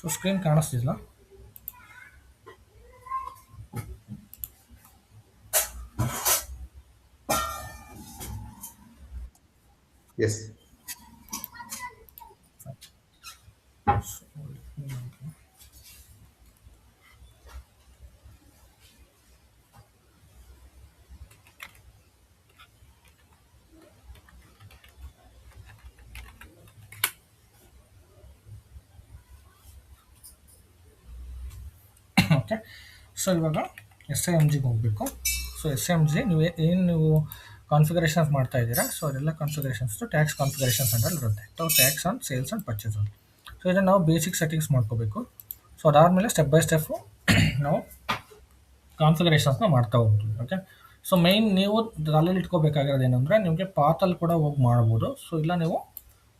So screen ಕಾಣಿಸ್ತಿಲ್ಲ. Yes. Okay, so ಇವಾಗ S I M ಜಿಗೆ ಹೋಗಬೇಕು. So S I M G ನೀವು ಕಾನ್ಫಿಗರೇಷನ್ಸ್ ಮಾಡ್ತಾ ಇದ್ದೀರಾ, ಸೊ ಅದೆಲ್ಲ ಕಾನ್ಫಿಗರೇಷನ್ಸು ಟ್ಯಾಕ್ಸ್ ಕಾನ್ಫಿಗರೇಷನ್ಸ್ ಅಂಡಲ್ಲಿ ಇರುತ್ತೆ. So tax on sales and purchase ಅಂತ. ಸೊ ಇದನ್ನು ನಾವು ಬೇಸಿಕ್ ಸೆಟ್ಟಿಂಗ್ಸ್ ಮಾಡ್ಕೋಬೇಕು. ಸೊ ಅದಾದಮೇಲೆ ಸ್ಟೆಪ್ ಬೈ ಸ್ಟೆಪ್ಪು ನಾವು ಕಾನ್ಫಿಗರೇಷನ್ಸ್ನ ಮಾಡ್ತಾ ಹೋಗ್ತೀವಿ. ಓಕೆ, ಸೊ ಮೈನ್ ನೀವು ತಲೆಯಲ್ಲಿ ಇಟ್ಕೋಬೇಕಾಗಿರೋದು ಏನಂದರೆ, ನಿಮಗೆ ಪಾತಲ್ಲಿ ಕೂಡ ಹೋಗಿ ಮಾಡ್ಬೋದು. ಸೊ ಇಲ್ಲ ನೀವು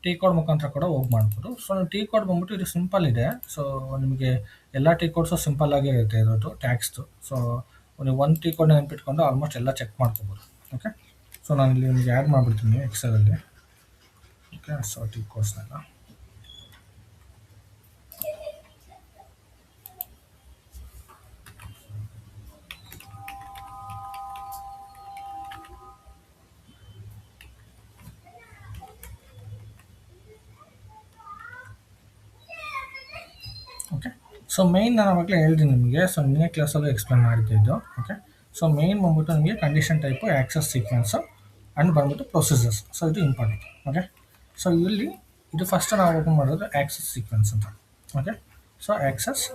ಟೀ ಕೋಡ್ ಮುಖಾಂತರ ಕೂಡ ಹೋಗಿ ಮಾಡ್ಬೋದು. ಸೊ ನೀವು ಟೀ ಕೋಡ್ ಬಂದ್ಬಿಟ್ಟು ಇದು ಸಿಂಪಲ್ ಇದೆ. ಸೊ ನಿಮಗೆ ಎಲ್ಲ ಟೀ ಕೋಡ್ಸು ಸಿಂಪಲ್ ಆಗಿರುತ್ತೆ ಇರೋದು ಟ್ಯಾಕ್ಸ್ದು. ಸೊ ನೀವು ಒಂದು ಟೀ ಕೋಡ್ನ ನೆನ್ಪಿಟ್ಕೊಂಡು ಆಲ್ಮೋಸ್ಟ್ ಎಲ್ಲ ಚೆಕ್ ಮಾಡ್ಕೋಬೋದು. ಓಕೆ, ಸೊ ನಾನು ಇಲ್ಲಿ ನಿಮಗೆ ಆ್ಯಡ್ ಮಾಡಿಬಿಡ್ತೀನಿ ಎಕ್ಸೆಲಲ್ಲಿ. ಓಕೆ, ಸೊ ಟೀ ಕೋಡ್ಸ್ನೆಲ್ಲ ಓಕೆ. ಸೊ ಮೈನ್ ನಾನು ಅವಾಗಲೇ ಹೇಳಿದ್ದೀನಿ ನಿಮಗೆ. ಸೊ ನಿನ್ನೆ ಕ್ಲಾಸಲ್ಲೂ ಎಕ್ಸ್ಪ್ಲೇನ್ ಮಾಡಿದ್ದು. ಓಕೆ, ಸೊ ಮೈನ್ ಬಂದ್ಬಿಟ್ಟು ನಿಮಗೆ condition type, access sequence and ಬಂದ್ಬಿಟ್ಟು ಪ್ರೊಸೀಜರ್ಸ್. ಸೊ ಇದು ಇಂಪಾರ್ಟೆಂಟ್. ಓಕೆ, ಸೊ ಇಲ್ಲಿ ಇದು ಫಸ್ಟ್ ನಾವು ಓಪನ್ ಮಾಡೋದು ಆ್ಯಕ್ಸಸ್ ಸೀಕ್ವೆನ್ಸ್ ಅಂತ. ಓಕೆ, ಸೊ ಆ್ಯಕ್ಸಸ್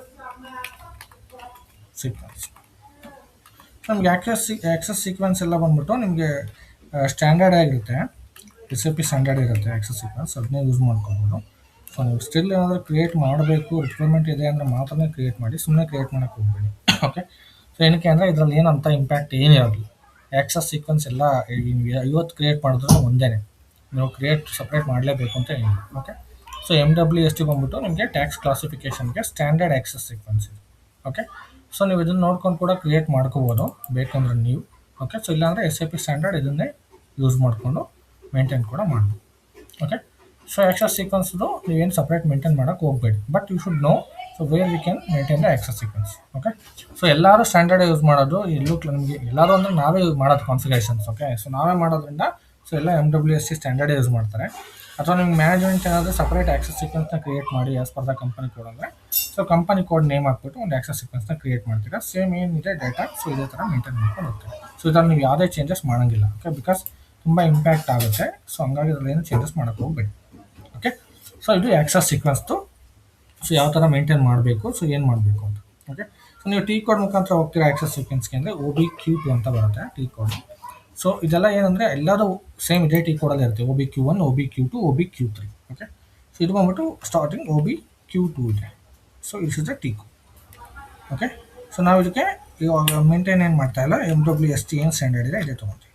ಸೀಕ್ವೆನ್ಸ್ ನಮಗೆ ಆ್ಯಕ್ಸಸ್ ಸೀಕ್ವೆನ್ಸ್ ಎಲ್ಲ ಬಂದ್ಬಿಟ್ಟು ನಿಮಗೆ ಸ್ಟ್ಯಾಂಡರ್ಡ್ ಆಗಿರುತ್ತೆ. ಎಸ್ ಎ ಪಿ ಸ್ಟ್ಯಾಂಡರ್ಡ್ ಇರುತ್ತೆ ಆ್ಯಕ್ಸಸ್ ಸೀಕ್ವೆನ್ಸ್, ಅದನ್ನೇ ಯೂಸ್ ಮಾಡ್ಕೊಬೋದು. ಸೊ ನೀವು ಸ್ಟಿಲ್ ಏನಾದರೂ ಕ್ರಿಯೇಟ್ ಮಾಡಬೇಕು, ರಿಕ್ವೈರ್ಮೆಂಟ್ ಇದೆ ಅಂದರೆ ಮಾತ್ರನೇ ಕ್ರಿಯೇಟ್ ಮಾಡಿ, ಸುಮ್ಮನೆ ಕ್ರಿಯೇಟ್ ಮಾಡೋಕ್ಕೆ ಹೋಗ್ಬೇಡಿ. ಓಕೆ, ಸೊ ಏನಕ್ಕೆ ಅಂದರೆ ಇದರಲ್ಲಿ ಏನಂತ ಇಂಪ್ಯಾಕ್ಟ್ ಏನಿರೋದು, ಆ್ಯಕ್ಸಸ್ ಸೀಕ್ವೆನ್ಸ್ ಎಲ್ಲ 50 ಕ್ರಿಯೇಟ್ ಮಾಡಿದ್ರು ಒಂದೇ, ನೀವು ಸಪ್ರೇಟ್ ಮಾಡಲೇಬೇಕು ಅಂತ ಏನಿಲ್ಲ. ಓಕೆ, ಸೊ MWST ಬಂದ್ಬಿಟ್ಟು ನಿಮಗೆ ಟ್ಯಾಕ್ಸ್ ಕ್ಲಾಸಿಫಿಕೇಷನ್ಗೆ ಸ್ಟ್ಯಾಂಡರ್ಡ್ ಆ್ಯಕ್ಸಸ್ ಸೀಕ್ವೆನ್ಸ್ ಇದೆ. ಓಕೆ, ಸೊ ನೀವು ಇದನ್ನು ನೋಡ್ಕೊಂಡು ಕೂಡ ಕ್ರಿಯೇಟ್ ಮಾಡ್ಕೋಬೋದು ಬೇಕಂದ್ರೆ ನೀವು. ಓಕೆ, ಸೊ ಇಲ್ಲಾಂದರೆ SAP ಸ್ಟ್ಯಾಂಡರ್ಡ್ ಇದನ್ನೇ ಯೂಸ್ ಮಾಡಿಕೊಂಡು ಮೇಂಟೈನ್ ಕೂಡ ಮಾಡ್ಬೋದು. ಓಕೆ, ಸೊ ಆ್ಯಕ್ಸಸ್ ಸೀಕ್ವೆನ್ಸ್ದು ನೀವೇನು ಸಪ್ರೇಟ್ ಮೇಂಟೈನ್ ಮಾಡೋಕ್ಕೆ ಹೋಗಬೇಡಿ, but you should know so where we can maintain the access sequence. Okay, so ಎಲ್ಲರೂ ಸ್ಟ್ಯಾಂಡರ್ಡ್ ಯೂಸ್ ಮಾಡೋದು, ನಮಗೆ ಎಲ್ಲರೂ ಅಂದರೆ ನಾವೇ ಯೂಸ್ ಮಾಡೋದು ಕಾನ್ಫಿಗರೇಷನ್ಸ್. ಓಕೆ, ಸೊ ನಾವೇ ಮಾಡೋದ್ರಿಂದ ಸೊ ಎಲ್ಲ MWST ಸ್ಟ್ಯಾಂಡರ್ಡ್ ಯೂಸ್ ಮಾಡ್ತಾರೆ. ಅಥವಾ ನಿಮ್ಗೆ ಮ್ಯಾನೇಜ್ಮೆಂಟ್ ಏನಾದರೂ ಸಪ್ರೇಟ್ ಆ್ಯಕ್ಸಸ್ ಸೀಕ್ವೆನ್ಸ್ನ ಕ್ರಿಯೇಟ್ ಮಾಡಿ as per the company code ಅಂದರೆ, ಸೊ ಕಂಪನಿ ಕೋಡ್ ನೇಮ್ ಹಾಕ್ಬಿಟ್ಟು ಒಂದು ಆ್ಯಕ್ಸಸ್ ಸೀಕ್ವೆನ್ಸ್ನ ಕ್ರಿಯೇಟ್ ಮಾಡ್ತೀರಾ. ಸೇಮ್ ಏನಿದೆ ಡೇಟಾ, ಸೊ ಇದೇ ಥರ ಮೇಂಟೈನ್ ಮಾಡ್ಕೊಂಡು ಹೋಗ್ತೀವಿ. ಸೊ ಇದರಲ್ಲಿ ನೀವು ಯಾವುದೇ ಚೇಂಜಸ್ ಮಾಡೋಂಗಿಲ್ಲ. ಓಕೆ, ಬಿಕಾಸ್ ತುಂಬ ಇಂಪ್ಯಾಕ್ಟ್ ಆಗುತ್ತೆ. ಸೊ ಹಂಗಾಗಿ ಇದರಲ್ಲಿ ಏನು ಚೇಂಜಸ್ ಮಾಡೋಕ್ಕೆ ಹೋಗ್ಬೇಡಿ. ಓಕೆ, ಸೊ ಇದು ಆ್ಯಕ್ಸಸ್ ಸೀಕ್ವೆನ್ಸ್ದು ಸೊ ಯಾವ ಥರ ಮೇಂಟೈನ್ ಮಾಡಬೇಕು, ಸೊ ಏನು ಮಾಡಬೇಕು ಅಂತ. ಓಕೆ, ಸೊ ನೀವು ಟೀ ಕೋಡ್ ಮುಖಾಂತರ ಹೋಗ್ತೀರಾ ಆ್ಯಕ್ಸಸ್ ಸೀಕ್ವೆನ್ಸ್ಗೆ ಅಂದರೆ OBQ2 ಅಂತ ಬರುತ್ತೆ ಟೀ ಕೋಡ್. ಸೊ ಇದೆಲ್ಲ ಏನಂದರೆ ಎಲ್ಲರೂ ಸೇಮ್ ಇದೇ ಟೀ ಕೋಡಲ್ಲಿ ಇರುತ್ತೆ. OBQ1, OBQ2, OBQ3. Okay, so ಇದು ಬಂದ್ಬಿಟ್ಟು ಸ್ಟಾರ್ಟಿಂಗ್ OBQ2 ಇದೆ. So it's is the tea code. Okay, so ನಾವು ಇದಕ್ಕೆ ಇವಾಗ ಮೇಂಟೈನ್ ಏನು ಮಾಡ್ತಾ ಇಲ್ಲ, MWST ಏನು ಸ್ಟ್ಯಾಂಡರ್ಡ್ ಇದೆ ಇದೇ ತೊಗೊಳ್ತೀವಿ.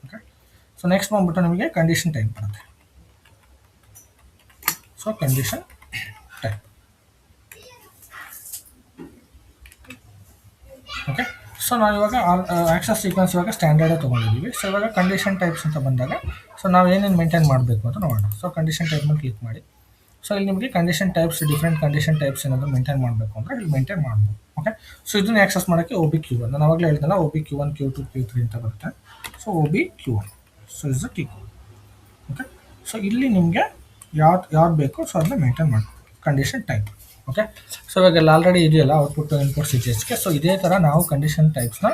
ಓಕೆ, ಸೊ ನೆಕ್ಸ್ಟ್ ಬಂದ್ಬಿಟ್ಟು ನಿಮಗೆ ಕಂಡೀಷನ್ ಟೈಪ್ ಬರುತ್ತೆ. So condition type. Okay, so ನಾವು ಇವಾಗ ಆ್ಯಕ್ಸಸ್ ಸೀಕ್ವೆನ್ಸ್ ಇವಾಗ ಸ್ಟ್ಯಾಂಡರ್ಡೇ ತೊಗೊಂಡಿದ್ದೀವಿ. ಸೊ ಇವಾಗ ಕಂಡೀಷನ್ ಟೈಪ್ಸ್ ಅಂತ ಬಂದಾಗ ಸೊ ನಾವು ಏನೇನು ಮೇಂಟೈನ್ ಮಾಡಬೇಕು ಅಂತ ನೋಡೋಣ. ಸೊ ಕಂಡೀಷನ್ ಟೈಪ್ ಮೇಲೆ ಕ್ಲಿಕ್ ಮಾಡಿ. ಸೊ ಇಲ್ಲಿ ನಿಮಗೆ condition types, different condition types ಏನಾದರೂ ಮೇಂಟೈನ್ ಮಾಡಬೇಕು ಅಂದರೆ ಇಲ್ಲಿ ಮೇಂಟೈನ್ ಮಾಡ್ಬೋದು. ಓಕೆ, ಸೊ ಇದನ್ನು ಆ್ಯಕ್ಸಸ್ ಮಾಡೋಕ್ಕೆ OBQ1 ನಾನು ಆವಾಗಲೇ ಹೇಳ್ದಲ್ಲ, OBQ1, Q2, Q3 ಅಂತ ಬರುತ್ತೆ. So OBQ1 so is the tea code. Okay, so ಇಲ್ಲಿ ನಿಮಗೆ ಯಾವ್ದು ಬೇಕೋ ಸೊ ಅದನ್ನ ಮೇಂಟೈನ್ ಮಾಡ್ಬೋದು ಕಂಡೀಷನ್ ಟೈಪ್. ಓಕೆ, ಸೊ ಇವಾಗ ಆಲ್ರೆಡಿ ಇದೆಯಲ್ಲ ಔಟ್ಪುಟ್ ಇನ್ಪುಟ್ CGSಗೆ. ಸೊ ಇದೇ ಥರ ನಾವು ಕಂಡೀಷನ್ ಟೈಪ್ಸ್ನ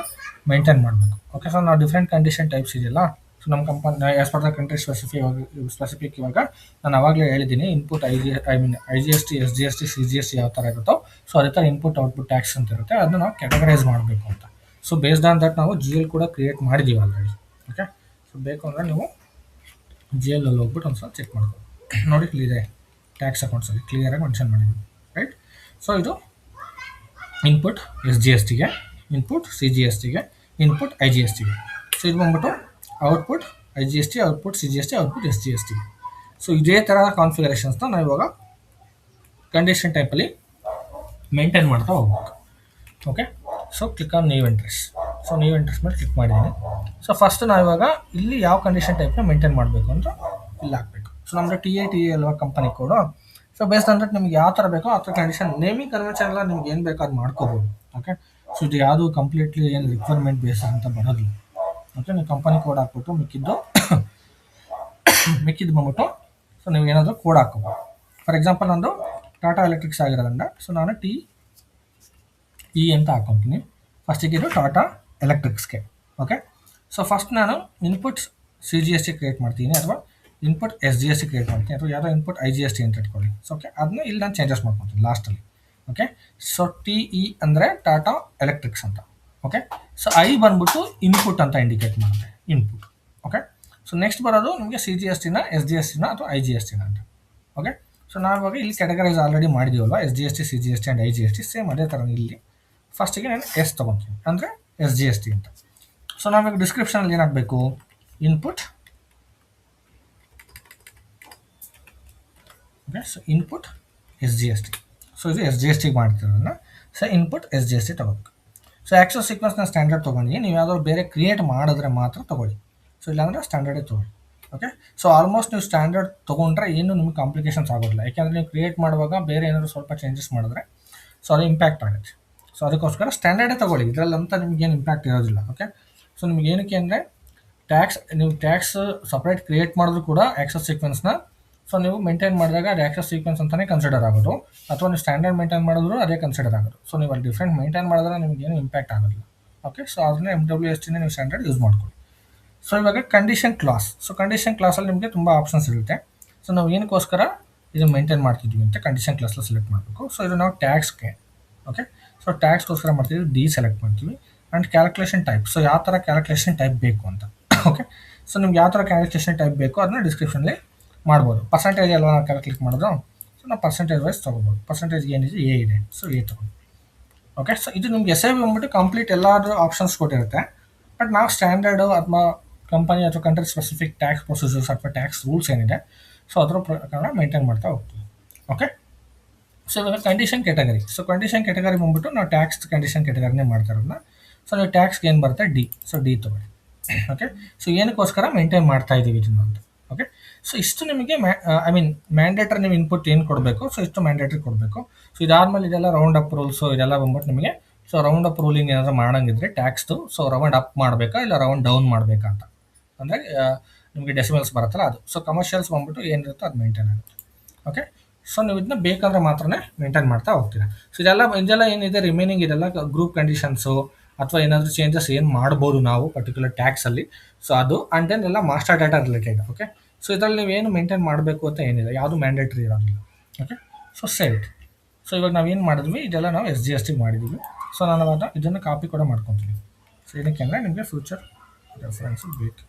ಮೇಂಟೈನ್ ಮಾಡಬೇಕು. ಓಕೆ, ಸೊ ನಾವು ಡಿಫ್ರೆಂಟ್ ಕಂಡೀಷನ್ ಟೈಪ್ಸ್ ಇದೆಯಲ್ಲ, ಸೊ ನಮ್ಮ company as per the country specific ಇವಾಗ ನಾನು ಆವಾಗಲೇ ಹೇಳಿದ್ದೀನಿ, ಇನ್ಪುಟ್ IGST, SGST, CGST ಯಾವ ಥರ ಇರುತ್ತೋ ಸೊ ಅದೇ ಥರ ಇನ್ಪುಟ್ ಔಟ್ಪುಟ್ ಟ್ಯಾಕ್ಸ್ ಅಂತ ಇರುತ್ತೆ. ಅದನ್ನು ನಾವು ಕ್ಯಾಟಗರೈಸ್ ಮಾಡಬೇಕು ಅಂತ. ಸೊ ಬೇಸ್ಡ್ ಆನ್ ದಟ್ ನಾವು GL ಕೂಡ ಕ್ರಿಯೇಟ್ ಮಾಡಿದ್ದೀವಿ ಆಲ್ರೆಡಿ. ಓಕೆ, ಸೊ ಬೇಕು ಅಂದರೆ ನೀವು GL ಅಲ್ಲಿ ಹೋಗ್ಬಿಟ್ಟು ಒಂದು ಸಲ ಚೆಕ್ ಮಾಡ್ಬೋದು. ನೋಡಿ ಇಲ್ಲಿದೆ ಟ್ಯಾಕ್ಸ್ ಅಕೌಂಟ್ಸಲ್ಲಿ ಕ್ಲಿಯರಾಗಿ ಮೆನ್ಷನ್ ಮಾಡಿದ್ದೀವಿ, ರೈಟ್. ಸೊ ಇದು ಇನ್ಪುಟ್ SGSTಗೆ, ಇನ್ಪುಟ್ CGSTಗೆ, ಇನ್ಪುಟ್ IGSTಗೆ. ಸೊ ಇದು ಬಂದ್ಬಿಟ್ಟು output IGST, output CGST, output SGSTಗೆ. ಸೊ ಇದೇ ಥರ ಕಾನ್ಫಿಗರೇಷನ್ಸ್ನ ನಾವು ಇವಾಗ ಕಂಡೀಷನ್ ಟೈಪಲ್ಲಿ ಮೇಂಟೈನ್ ಮಾಡ್ತಾ ಹೋಗ್ಬೇಕು. Okay, so click on new entries. So new entries ಮೇಲೆ ಕ್ಲಿಕ್ ಮಾಡಿದ್ದೀನಿ. ಸೊ ಫಸ್ಟ್ ನಾವು ಇವಾಗ ಇಲ್ಲಿ ಯಾವ ಕಂಡೀಷನ್ ಟೈಪ್ನ ಮೇಂಟೈನ್ ಮಾಡಬೇಕು ಅಂತ ಇಲ್ಲಿ ಹಾಕಬೇಕು. ಸೊ ನಮ್ಮದು TA ಅಲ್ವಾ company code. So based on that ನಿಮ್ಗೆ ಯಾವ ಥರ ಬೇಕೋ ಆ ಥರ ಕಂಡೀಷನ್ ನೇಮಿಂಗ್ ಕನ್ವೆನ್ಷನ್ ಎಲ್ಲ ನಿಮ್ಗೆ ಏನು ಬೇಕೋ ಅದು ಮಾಡ್ಕೋಬೋದು. ಓಕೆ, ಸೊ ಇದು ಯಾವುದು ಕಂಪ್ಲೀಟ್ಲಿ ಏನು ರಿಕ್ವೈರ್ಮೆಂಟ್ ಬೇಸಿಸ್ ಅಂತ ಬರೋದಿಲ್ಲ. ಓಕೆ, ನೀವು ಕಂಪನಿ ಕೋಡ್ ಹಾಕ್ಬಿಟ್ಟು ಮಿಕ್ಕಿದ್ದು ಬಂದ್ಬಿಟ್ಟು ಸೊ ನೀವು ಏನಾದರೂ ಕೋಡ್ ಹಾಕೋಬೋದು. ಫಾರ್ ಎಕ್ಸಾಂಪಲ್ ನಂದು ಟಾಟಾ ಎಲೆಕ್ಟ್ರಿಕ್ಸ್ ಆಗಿರೋದ್ರಿಂದ ಸೊ ನಾನು TE ಅಂತ ಹಾಕೊತೀನಿ. ಫಸ್ಟಿಗೆ ಇದು ಟಾಟಾ ಎಲೆಕ್ಟ್ರಿಕ್ಸ್ಗೆ. ಓಕೆ, ಸೊ ಫಸ್ಟ್ ನಾನು ಇನ್ಪುಟ್ CGST ಕ್ರಿಯೇಟ್ ಮಾಡ್ತೀನಿ, ಅಥವಾ ಇನ್ಪುಟ್ SGST ಕ್ರಿಯೇಟ್ ಮಾಡ್ತೀನಿ, ಅಥವಾ ಯಾವುದೋ ಇನ್ಪುಟ್ IGST ಅಂತ ಇಟ್ಕೊಳ್ಳಿ. ಸೊ ಓಕೆ, ಅದನ್ನ ಇಲ್ಲಿ ನಾನು ಚೇಂಜಸ್ ಮಾಡ್ಕೊತೀನಿ ಲಾಸ್ಟಲ್ಲಿ. ಓಕೆ, ಸೊ TE ಅಂದರೆ ಟಾಟಾ ಎಲೆಕ್ಟ್ರಿಕ್ಸ್ ಅಂತ. ಓಕೆ, ಸೊ I ಬಂದ್ಬಿಟ್ಟು ಇನ್ಪುಟ್ ಅಂತ ಇಂಡಿಕೇಟ್ ಮಾಡುತ್ತೆ, ಇನ್ಪುಟ್. ಓಕೆ, ಸೊ ನೆಕ್ಸ್ಟ್ ಬರೋದು ನಿಮಗೆ CGSTನ SGSTನ ಅಥವಾ IGSTನ ಅಂತ. ಓಕೆ, ಸೊ ನಾವಿವಾಗ ಇಲ್ಲಿ ಕ್ಯಾಟಗರೈಸ್ ಆಲ್ರೆಡಿ ಮಾಡಿದ್ದೀವಲ್ಲ, SGST CGST and IGST, same ಅದೇ ಥರ ಇಲ್ಲಿ ಫಸ್ಟಿಗೆ ನಾನು S ತೊಗೊತೀನಿ, ಅಂದರೆ SGST ಅಂತ. ಸೊ ನಾವೀಗ ಡಿಸ್ಕ್ರಿಪ್ಷನಲ್ಲಿ ಏನಾಗಬೇಕು, input. Okay, so input SGST. So ಇದು SGSTಗೆ ಮಾಡ್ತಿರೋದನ್ನ ಸೊ ಇನ್ಪುಟ್ SGST ತೊಗೋಬೇಕು. ಸೊ ಆ್ಯಕ್ಸಸ್ ಸೀಕ್ವೆನ್ಸ್ನ ಸ್ಟ್ಯಾಂಡರ್ಡ್ ತೊಗೊಂಡು ನೀವು ಯಾವ್ದಾದ್ರು ಬೇರೆ ಕ್ರಿಯೇಟ್ ಮಾಡಿದ್ರೆ ಮಾತ್ರ ತೊಗೊಳ್ಳಿ. ಸೊ ಇಲ್ಲಾಂದರೆ ಸ್ಟ್ಯಾಂಡರ್ಡೇ ತೊಗೊಳ್ಳಿ. ಓಕೆ, ಸೊ ಆಲ್ಮೋಸ್ಟ್ ನೀವು ಸ್ಟ್ಯಾಂಡರ್ಡ್ ತೊಗೊಂಡ್ರೆ ಏನು ನಿಮ್ಗೆ ಕಾಂಪ್ಲಿಕೇಶನ್ಸ್ ಆಗೋದಿಲ್ಲ. ಯಾಕೆಂದರೆ ನೀವು ಕ್ರಿಯೇಟ್ ಮಾಡುವಾಗ ಬೇರೆ ಏನಾದರೂ ಸ್ವಲ್ಪ ಚೇಂಜಸ್ ಮಾಡಿದ್ರೆ ಸೊ ಅದು ಇಂಪ್ಯಾಕ್ಟ್ ಆಗುತ್ತೆ. ಸೊ ಅದಕ್ಕೋಸ್ಕರ ಸ್ಟ್ಯಾಂಡರ್ಡೇ ತೊಗೊಳ್ಳಿ, ಇದರಲ್ಲಂತ ನಿಮಗೇನು ಇಂಪ್ಯಾಕ್ಟ್ ಇರೋದಿಲ್ಲ. ಓಕೆ, ಸೊ ನಿಮ್ಗೆ ಏನಕ್ಕೆ ಅಂದರೆ ನೀವು ಟ್ಯಾಕ್ಸ್ ಸಪ್ರೇಟ್ ಕ್ರಿಯೇಟ್ ಮಾಡಿದ್ರು ಕೂಡ ಆ್ಯಕ್ಸಸ್ ಸೀಕ್ವೆನ್ಸ್ನ ಸೊ ನೀವು ಮೇಂಟೈನ್ ಮಾಡಿದಾಗ ಅದು ಆ್ಯಕ್ಸಸ್ ಸೀಕ್ವೆನ್ಸ್ ಅಂತಲೇ ಕನ್ಸಿಡರ್ ಆಗೋದು, ಅಥವಾ ನೀವು ಸ್ಟ್ಯಾಂಡರ್ಡ್ ಮೇಂಟೈನ್ ಮಾಡಿದ್ರು ಅದೇ ಕನ್ಸಿಡರ್ ಆಗೋದು. ಸೊ ನೀವು ಅಲ್ಲಿ ಡಿಫ್ರೆಂಟ್ ಮೇಂಟೈನ್ ಮಾಡಿದ್ರೆ ನಿಮಗೇನು ಇಂಪ್ಯಾಕ್ಟ್ ಆಗೋದಿಲ್ಲ. ಓಕೆ, ಸೊ ಅದನ್ನ MWSTನೇ ನೀವು ಸ್ಟ್ಯಾಂಡರ್ಡ್ ಯೂಸ್ ಮಾಡ್ಕೊಳ್ಳಿ. ಸೊ ಇವಾಗ ಕಂಡೀಷನ್ ಕ್ಲಾಸ್. ಸೊ ಕಂಡೀಷನ್ ಕ್ಲಾಸಲ್ಲಿ ನಿಮಗೆ ತುಂಬ ಆಪ್ಷನ್ಸ್ ಇರುತ್ತೆ. ಸೊ ನಾವು ಏನಕ್ಕೋಸ್ಕರ ಇದು ಮೇಂಟೈನ್ ಮಾಡ್ತಿದ್ವಿ ಅಂತ ಕಂಡೀಷನ್ ಕ್ಲಾಸಲ್ಲಿ ಸೆಲೆಕ್ಟ್ ಮಾಡಬೇಕು. ಸೊ ಇದು ನಾವು ಟ್ಯಾಕ್ಸ್ಗೆ. ಓಕೆ, ಸೊ ಟ್ಯಾಕ್ಸ್ಗೋಸ್ಕರ ಮಾಡ್ತಿದ್ವಿ, D ಸೆಲೆಕ್ಟ್ ಮಾಡ್ತೀವಿ. ಆ್ಯಂಡ್ ಕ್ಯಾಲ್ಕುಲೇಷನ್ ಟೈಪ್, ಸೊ ಯಾವ ಥರ ಕ್ಯಾಲ್ಕುಲೇಷನ್ ಟೈಪ್ ಬೇಕು ಅಂತ. ಓಕೆ, ಸೊ ನಿಮ್ಗೆ ಯಾವ ಥರ ಕ್ಯಾಲ್ಕುಲೇಷನ್ ಟೈಪ್ ಬೇಕು ಅದನ್ನ ಡಿಸ್ಕ್ರಿಪ್ಷನಲ್ಲಿ ಮಾಡ್ಬೋದು. ಪರ್ಸೆಂಟೇಜ್ ಎಲ್ಲ ನಾವು ಕ್ಲಿಕ್ ಮಾಡಿದ್ರು ಸೊ ನಾವು ಪರ್ಸೆಂಟೇಜ್ ವೈಸ್ ತೊಗೋಬೋದು. ಪರ್ಸೆಂಟೇಜ್ ಏನಿದೆ A ಇದೆ, ಸೊ A ತೊಗೊಳ್ಳಿ. ಓಕೆ, ಸೊ ಇದು ನಿಮ್ಗೆ SIV ಬಂದ್ಬಿಟ್ಟು ಕಂಪ್ಲೀಟ್ ಎಲ್ಲಾದರೂ ಆಪ್ಷನ್ಸ್ ಕೊಟ್ಟಿರುತ್ತೆ. ಬಟ್ ನಾವು ಸ್ಟ್ಯಾಂಡರ್ಡು ಅಥವಾ ಕಂಪನಿ ಅಥವಾ ಕಂಟ್ರಿ ಸ್ಪೆಸಿಫಿಕ್ ಟ್ಯಾಕ್ಸ್ ಪ್ರೊಸೀಜರ್ಸ್ ಅಥವಾ ಟ್ಯಾಕ್ಸ್ ರೂಲ್ಸ್ ಏನಿದೆ ಸೊ ಅದರ ಪ್ರಕಾರ ಮೇಂಟೈನ್ ಮಾಡ್ತಾ ಹೋಗ್ತೀವಿ. ಓಕೆ, ಸೊ ಇವಾಗ condition category. So condition category ಬಂದ್ಬಿಟ್ಟು ನಾವು ಟ್ಯಾಕ್ಸ್ ಕಂಡೀಷನ್ ಕ್ಯಾಟಗರಿನೇ ಮಾಡ್ತಾ ಇರೋದನ್ನ. ಸೊ ನೀವು ಟ್ಯಾಕ್ಸ್ಗೆ ಏನು ಬರುತ್ತೆ D, ಸೊ D ತೊಗೊಳ್ಳಿ. ಓಕೆ, ಸೊ ಏನಕ್ಕೋಸ್ಕರ ಮೇಂಟೈನ್ ಮಾಡ್ತಾ ಇದ್ದೀವಿ ಇದನ್ನು ಅಂತ. ಓಕೆ, ಸೊ ಇಷ್ಟು ನಿಮಗೆ ಮ್ಯಾಂಡೇಟರಿ ನೀವು ಇನ್ಪುಟ್ ಏನು ಕೊಡಬೇಕು, ಸೊ ಇಷ್ಟು ಮ್ಯಾಂಡೇಟರಿ ಕೊಡಬೇಕು. ಸೊ ಇದಾದ್ಮೇಲೆ ಇದೆಲ್ಲ ರೌಂಡ್ ಅಪ್ ರೂಲ್ಸು ಇದೆಲ್ಲ ಬಂದ್ಬಿಟ್ಟು ನಿಮಗೆ ಸೊ ರೌಂಡ್ ಅಪ್ ರೂಲಿಂಗ್ ಏನಾದರೂ ಮಾಡೋಂಗಿದ್ರೆ ಟ್ಯಾಕ್ಸ್ದು ಸೊ ರೌಂಡ್ ಅಪ್ ಮಾಡಬೇಕಾ ಇಲ್ಲ ರೌಂಡ್ ಡೌನ್ ಮಾಡಬೇಕಾ ಅಂತ, ಅಂದರೆ ನಿಮಗೆ ಡೆಸಿಮಲ್ಸ್ ಬರುತ್ತಲ್ಲ ಅದು. ಸೊ ಕಮರ್ಷಿಯಲ್ಸ್ ಬಂದ್ಬಿಟ್ಟು ಏನಿರುತ್ತೋ ಅದು ಮೇಂಟೈನ್ ಆಗುತ್ತೆ. ಓಕೆ, ಸೊ ನೀವು ಇದನ್ನ ಬೇಕಂದ್ರೆ ಮಾತ್ರನೇ ಮೇಂಟೈನ್ ಮಾಡ್ತಾ ಹೋಗ್ತೀರಾ. ಸೊ ಇದೆಲ್ಲ ಏನಿದೆ ರಿಮೈನಿಂಗ್ ಇದೆಲ್ಲ ಗ್ರೂಪ್ ಕಂಡೀಷನ್ಸು ಅಥವಾ ಏನಾದರೂ ಚೇಂಜಸ್ ಏನು ಮಾಡ್ಬೋದು ನಾವು ಪರ್ಟಿಕ್ಯುಲರ್ ಟ್ಯಾಕ್ಸಲ್ಲಿ, ಸೊ ಅದು ಆ್ಯಂಡ್ ದೆನ್ ಎಲ್ಲ master data related. Okay, so ಇದರಲ್ಲಿ ನೀವೇನು ಮೇಂಟೈನ್ ಮಾಡಬೇಕು ಅಂತ ಏನಿಲ್ಲ, ಯಾವುದು ಮ್ಯಾಂಡೇಟ್ರಿ ಇರೋದಿಲ್ಲ. Okay, so save it. So ಇವಾಗ ನಾವೇನು ಮಾಡಿದ್ವಿ ಇದೆಲ್ಲ ನಾವು SGST ಮಾಡಿದ್ದೀವಿ. ಸೊ ನಾನು ಇದನ್ನು ಕಾಪಿ ಕೂಡ ಮಾಡ್ಕೊತೀನಿ. ಸೊ ಏನಕ್ಕೆ ಅಂದರೆ ನಿಮಗೆ ಫ್ಯೂಚರ್ ರೆಫರೆನ್ಸು ಬೇಕು.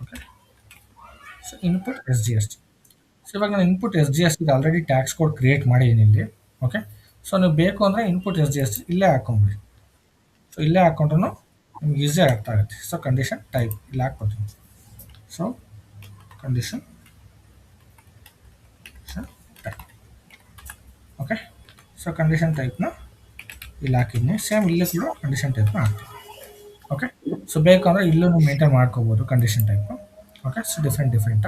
Okay, so input SGST. So ಇವಾಗ ನಾನು input SGST already tax code create ಮಾಡಿದ್ದೀನಿ ಇಲ್ಲಿ. ಓಕೆ, ಸೊ ನೀವು ಬೇಕು ಅಂದರೆ ಇನ್ಪುಟ್ SGST ಇಲ್ಲೇ ಹಾಕೊಂಬಿಡಿ. ಸೊ ಇಲ್ಲೇ ಹಾಕ್ಕೊಂಡ್ರು ನಿಮ್ಗೆ ಈಸಿಯಾಗಿ ಅರ್ಥ ಆಗುತ್ತೆ. ಸೊ ಕಂಡೀಷನ್ ಟೈಪ್ ಇಲ್ಲಿ ಹಾಕ್ಕೊತೀನಿ. So condition type. Okay, so condition ಟೈಪ್ನ ಇಲ್ಲಿ ಹಾಕಿದ್ದೀನಿ. ಸೇಮ್ ಇಲ್ಲೇ ಕೂಡ ಕಂಡೀಷನ್ ಟೈಪ್ನ ಹಾಕ್ತೀನಿ. ಓಕೆ, ಸೊ ಬೇಕಂದರೆ ಇಲ್ಲೂ ನೀವು ಮೇಂಟೈನ್ ಮಾಡ್ಕೋಬೋದು condition type. Okay, so different.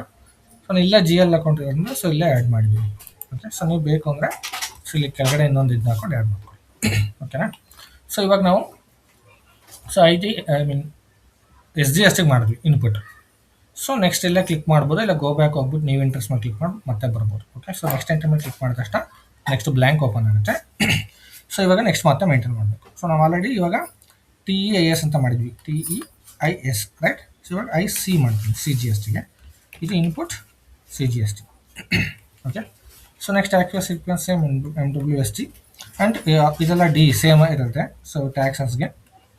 So ನಾನು ಇಲ್ಲೇ GL ಅಕೌಂಟ್ ಇರೋದ್ರಿಂದ ಸೊ ಇಲ್ಲೇ ಆ್ಯಡ್ ಮಾಡಿದ್ದೀನಿ. ಓಕೆ, ಸೊ ನೀವು ಬೇಕು ಅಂದರೆ ಸೊ ಇಲ್ಲಿ ಕೆಳಗಡೆ ಇನ್ನೊಂದು ಇದನ್ನ ಹಾಕೊಂಡು ಆ್ಯಡ್ ಮಾಡ್ಕೊಳ್ಳಿ. ಓಕೆನಾ, ಸೊ ಇವಾಗ ನಾವು ಸೊ SGSTಗೆ ಮಾಡಿದ್ವಿ ಇನ್ಪುಟ್. ಸೊ ನೆಕ್ಸ್ಟ್ ಇಲ್ಲೇ ಕ್ಲಿಕ್ ಮಾಡ್ಬೋದು, ಇಲ್ಲ ಗೋ ಬ್ಯಾಕ್ ಹೋಗ್ಬಿಟ್ಟು ನೀವು ಇಂಟ್ರೆಸ್ಟ್ ಮೇಲೆ ಕ್ಲಿಕ್ ಮಾಡಿ ಮತ್ತೆ ಬರ್ಬೋದು. ಓಕೆ, ಸೊ ನೆಕ್ಸ್ಟ್ ಟೈಮ್ ಮೇಲೆ ಕ್ಲಿಕ್ ಮಾಡಿದ ತಕ್ಷಣ ನೆಕ್ಸ್ಟ್ ಬ್ಲ್ಯಾಂಕ್ ಓಪನ್ ಆಗುತ್ತೆ. ಸೊ ಇವಾಗ ನೆಕ್ಸ್ಟ್ ಮತ್ತೆ ಮೇಂಟೈನ್ ಮಾಡಬೇಕು. ಸೊ ನಾವು ಆಲ್ರೆಡಿ ಇವಾಗ TEIS ಅಂತ ಮಾಡಿದ್ವಿ, TEIS ರೈಟ್. ಸೊ ಇವಾಗ IC ಮಾಡ್ತೀನಿ CGSTಗೆ. ಇದು input CGST. Okay, so next active sequence same MWST and ಇದೆಲ್ಲ D ಸೇಮ್ ಇರುತ್ತೆ. ಸೊ ಟ್ಯಾಕ್ಸಸ್ಗೆ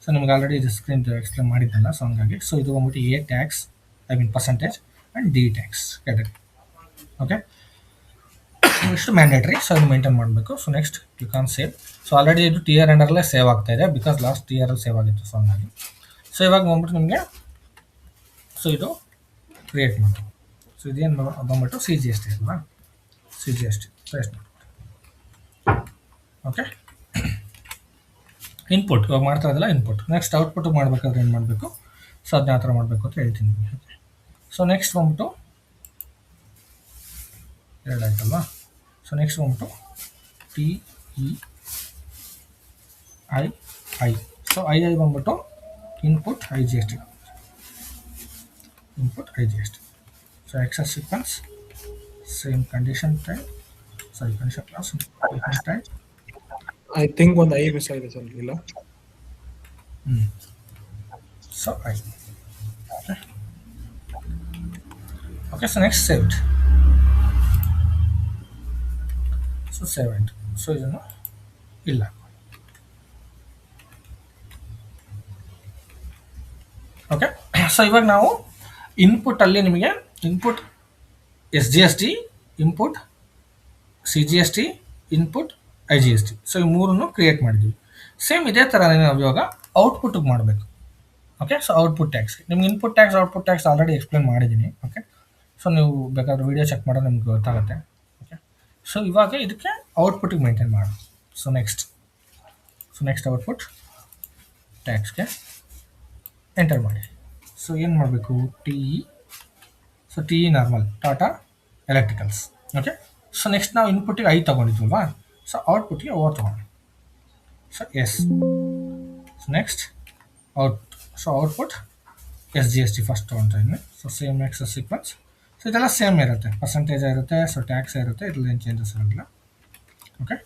ಸೊ ನಿಮ್ಗೆ ಆಲ್ರೆಡಿ ಇದು ಸ್ಕ್ರೀನ್ ಎಕ್ಸ್ಪ್ಲೇನ್ ಮಾಡಿದ್ದಲ್ಲ, ಸೊ ಹಂಗಾಗಿ ಸೊ ಇದು ಬಂದ್ಬಿಟ್ಟು A tax percentage and D tax category. Okay, ಇಷ್ಟು ಮ್ಯಾಂಡೇಟ್ರಿ. ಸೊ ಇದು ಮೇಂಟೈನ್ ಮಾಡಬೇಕು. So next click on save. So already ಇದು TR ಅಂಡರಲ್ಲೇ ಸೇವ್ ಆಗ್ತಾ ಇದೆ, ಬಿಕಾಸ್ ಲಾಸ್ಟ್ TRಲ್ಲಿ ಸೇವ್ ಆಗಿತ್ತು. ಸೊ ಹಂಗಾಗಿ ಸೊ ಇವಾಗ ಬಂದ್ಬಿಟ್ಟು ನಿಮಗೆ ಸೊ ಇದು ಕ್ರಿಯೇಟ್ ಮಾಡಿ. ಸೊ ಇದೇನು ಬಂದ್ಬಿಟ್ಟು CGST ಅಲ್ವಾ, CGST ಪೇಸ್ಟ್ ಮಾಡಿ. ಓಕೆ, ಇನ್ಪುಟ್ ಇವಾಗ ಮಾಡ್ತಾ ಇದ್ದಲ್ಲ ಇನ್ಪುಟ್. ನೆಕ್ಸ್ಟ್ ಔಟ್ಪುಟ್ ಮಾಡಬೇಕಾದ್ರೆ ಏನು ಮಾಡಬೇಕು, ಸೊ ಅದನ್ನ ಯಾವ ಥರ ಮಾಡಬೇಕು ಅಂತ ಹೇಳ್ತೀನಿ ನಿಮಗೆ. ಸೊ ನೆಕ್ಸ್ಟ್ ಬಂದ್ಬಿಟ್ಟು 2 ಆಯ್ತಲ್ವಾ. ಸೊ ನೆಕ್ಸ್ಟ್ ಬಂದ್ಬಿಟ್ಟು T E I I. So I ಬಂದ್ಬಿಟ್ಟು input I G S T, input IGST. So access sequence, same condition type, sorry condition class, condition type. I think ಒಂದು ಐ ಮಿಸ್ ಆಗಿದೆ sir ಇಲ್ಲ. So I. Okay. Okay. So next saved. So save it. So ಇದನ್ನು ಇಲ್ಲ. Okay. So ಇವಾಗ ನಾವು ಇನ್ಪುಟ್ಟಲ್ಲಿ ನಿಮಗೆ input S G S T, input C G S T, input I G S T, so ಈ ಮೂರನ್ನು ಕ್ರಿಯೇಟ್ ಮಾಡಿದ್ವಿ. ಸೇಮ್ ಇದೇ ಥರನೇ ನಾವು ಇವಾಗ ಔಟ್ಪುಟ್ಟಿಗೆ ಮಾಡಬೇಕು. ಓಕೆ. ಸೊ ಔಟ್ಪುಟ್ ಟ್ಯಾಕ್ಸ್ ನಿಮ್ಗೆ input tax output tax already explain ಮಾಡಿದ್ದೀನಿ. ಓಕೆ. ಸೊ ನೀವು ಬೇಕಾದ್ರೆ ವೀಡಿಯೋ ಚೆಕ್ ಮಾಡೋದು ನಿಮ್ಗೆ ಗೊತ್ತಾಗುತ್ತೆ. ಓಕೆ. ಸೊ ಇವಾಗ ಇದಕ್ಕೆ ಔಟ್ಪುಟ್ಟಿಗೆ ಮೇಂಟೈನ್ ಮಾಡೋದು. ಸೊ ನೆಕ್ಸ್ಟ್ ಔಟ್ಪುಟ್ ಟ್ಯಾಕ್ಸ್ಗೆ ಎಂಟರ್ ಮಾಡಿ. ಸೊ ಏನು ಮಾಡಬೇಕು, T E, so T E normal Tata electricals. Okay. So next ನಾವು ಇನ್ಪುಟ್ಟಿಗೆ ಐ ತೊಗೊಂಡಿದ್ವಲ್ವಾ, ಸೊ ಔಟ್ಪುಟ್ಟಿಗೆ ಓವರ್ ತೊಗೊಂಡು. So S. So next output S G S T first ತೊಗೊಳ್ತಾ ಇದ್ದೀನಿ. So same access sequence. So ಇದೆಲ್ಲ ಸೇಮ್ ಇರುತ್ತೆ, ಪರ್ಸೆಂಟೇಜ್ ಇರುತ್ತೆ, ಸೊ ಟ್ಯಾಕ್ಸ್ ಇರುತ್ತೆ, ಇದ್ರಲ್ಲಿ ಏನು ಚೇಂಜಸ್ ಇರೋದಿಲ್ಲ. Okay.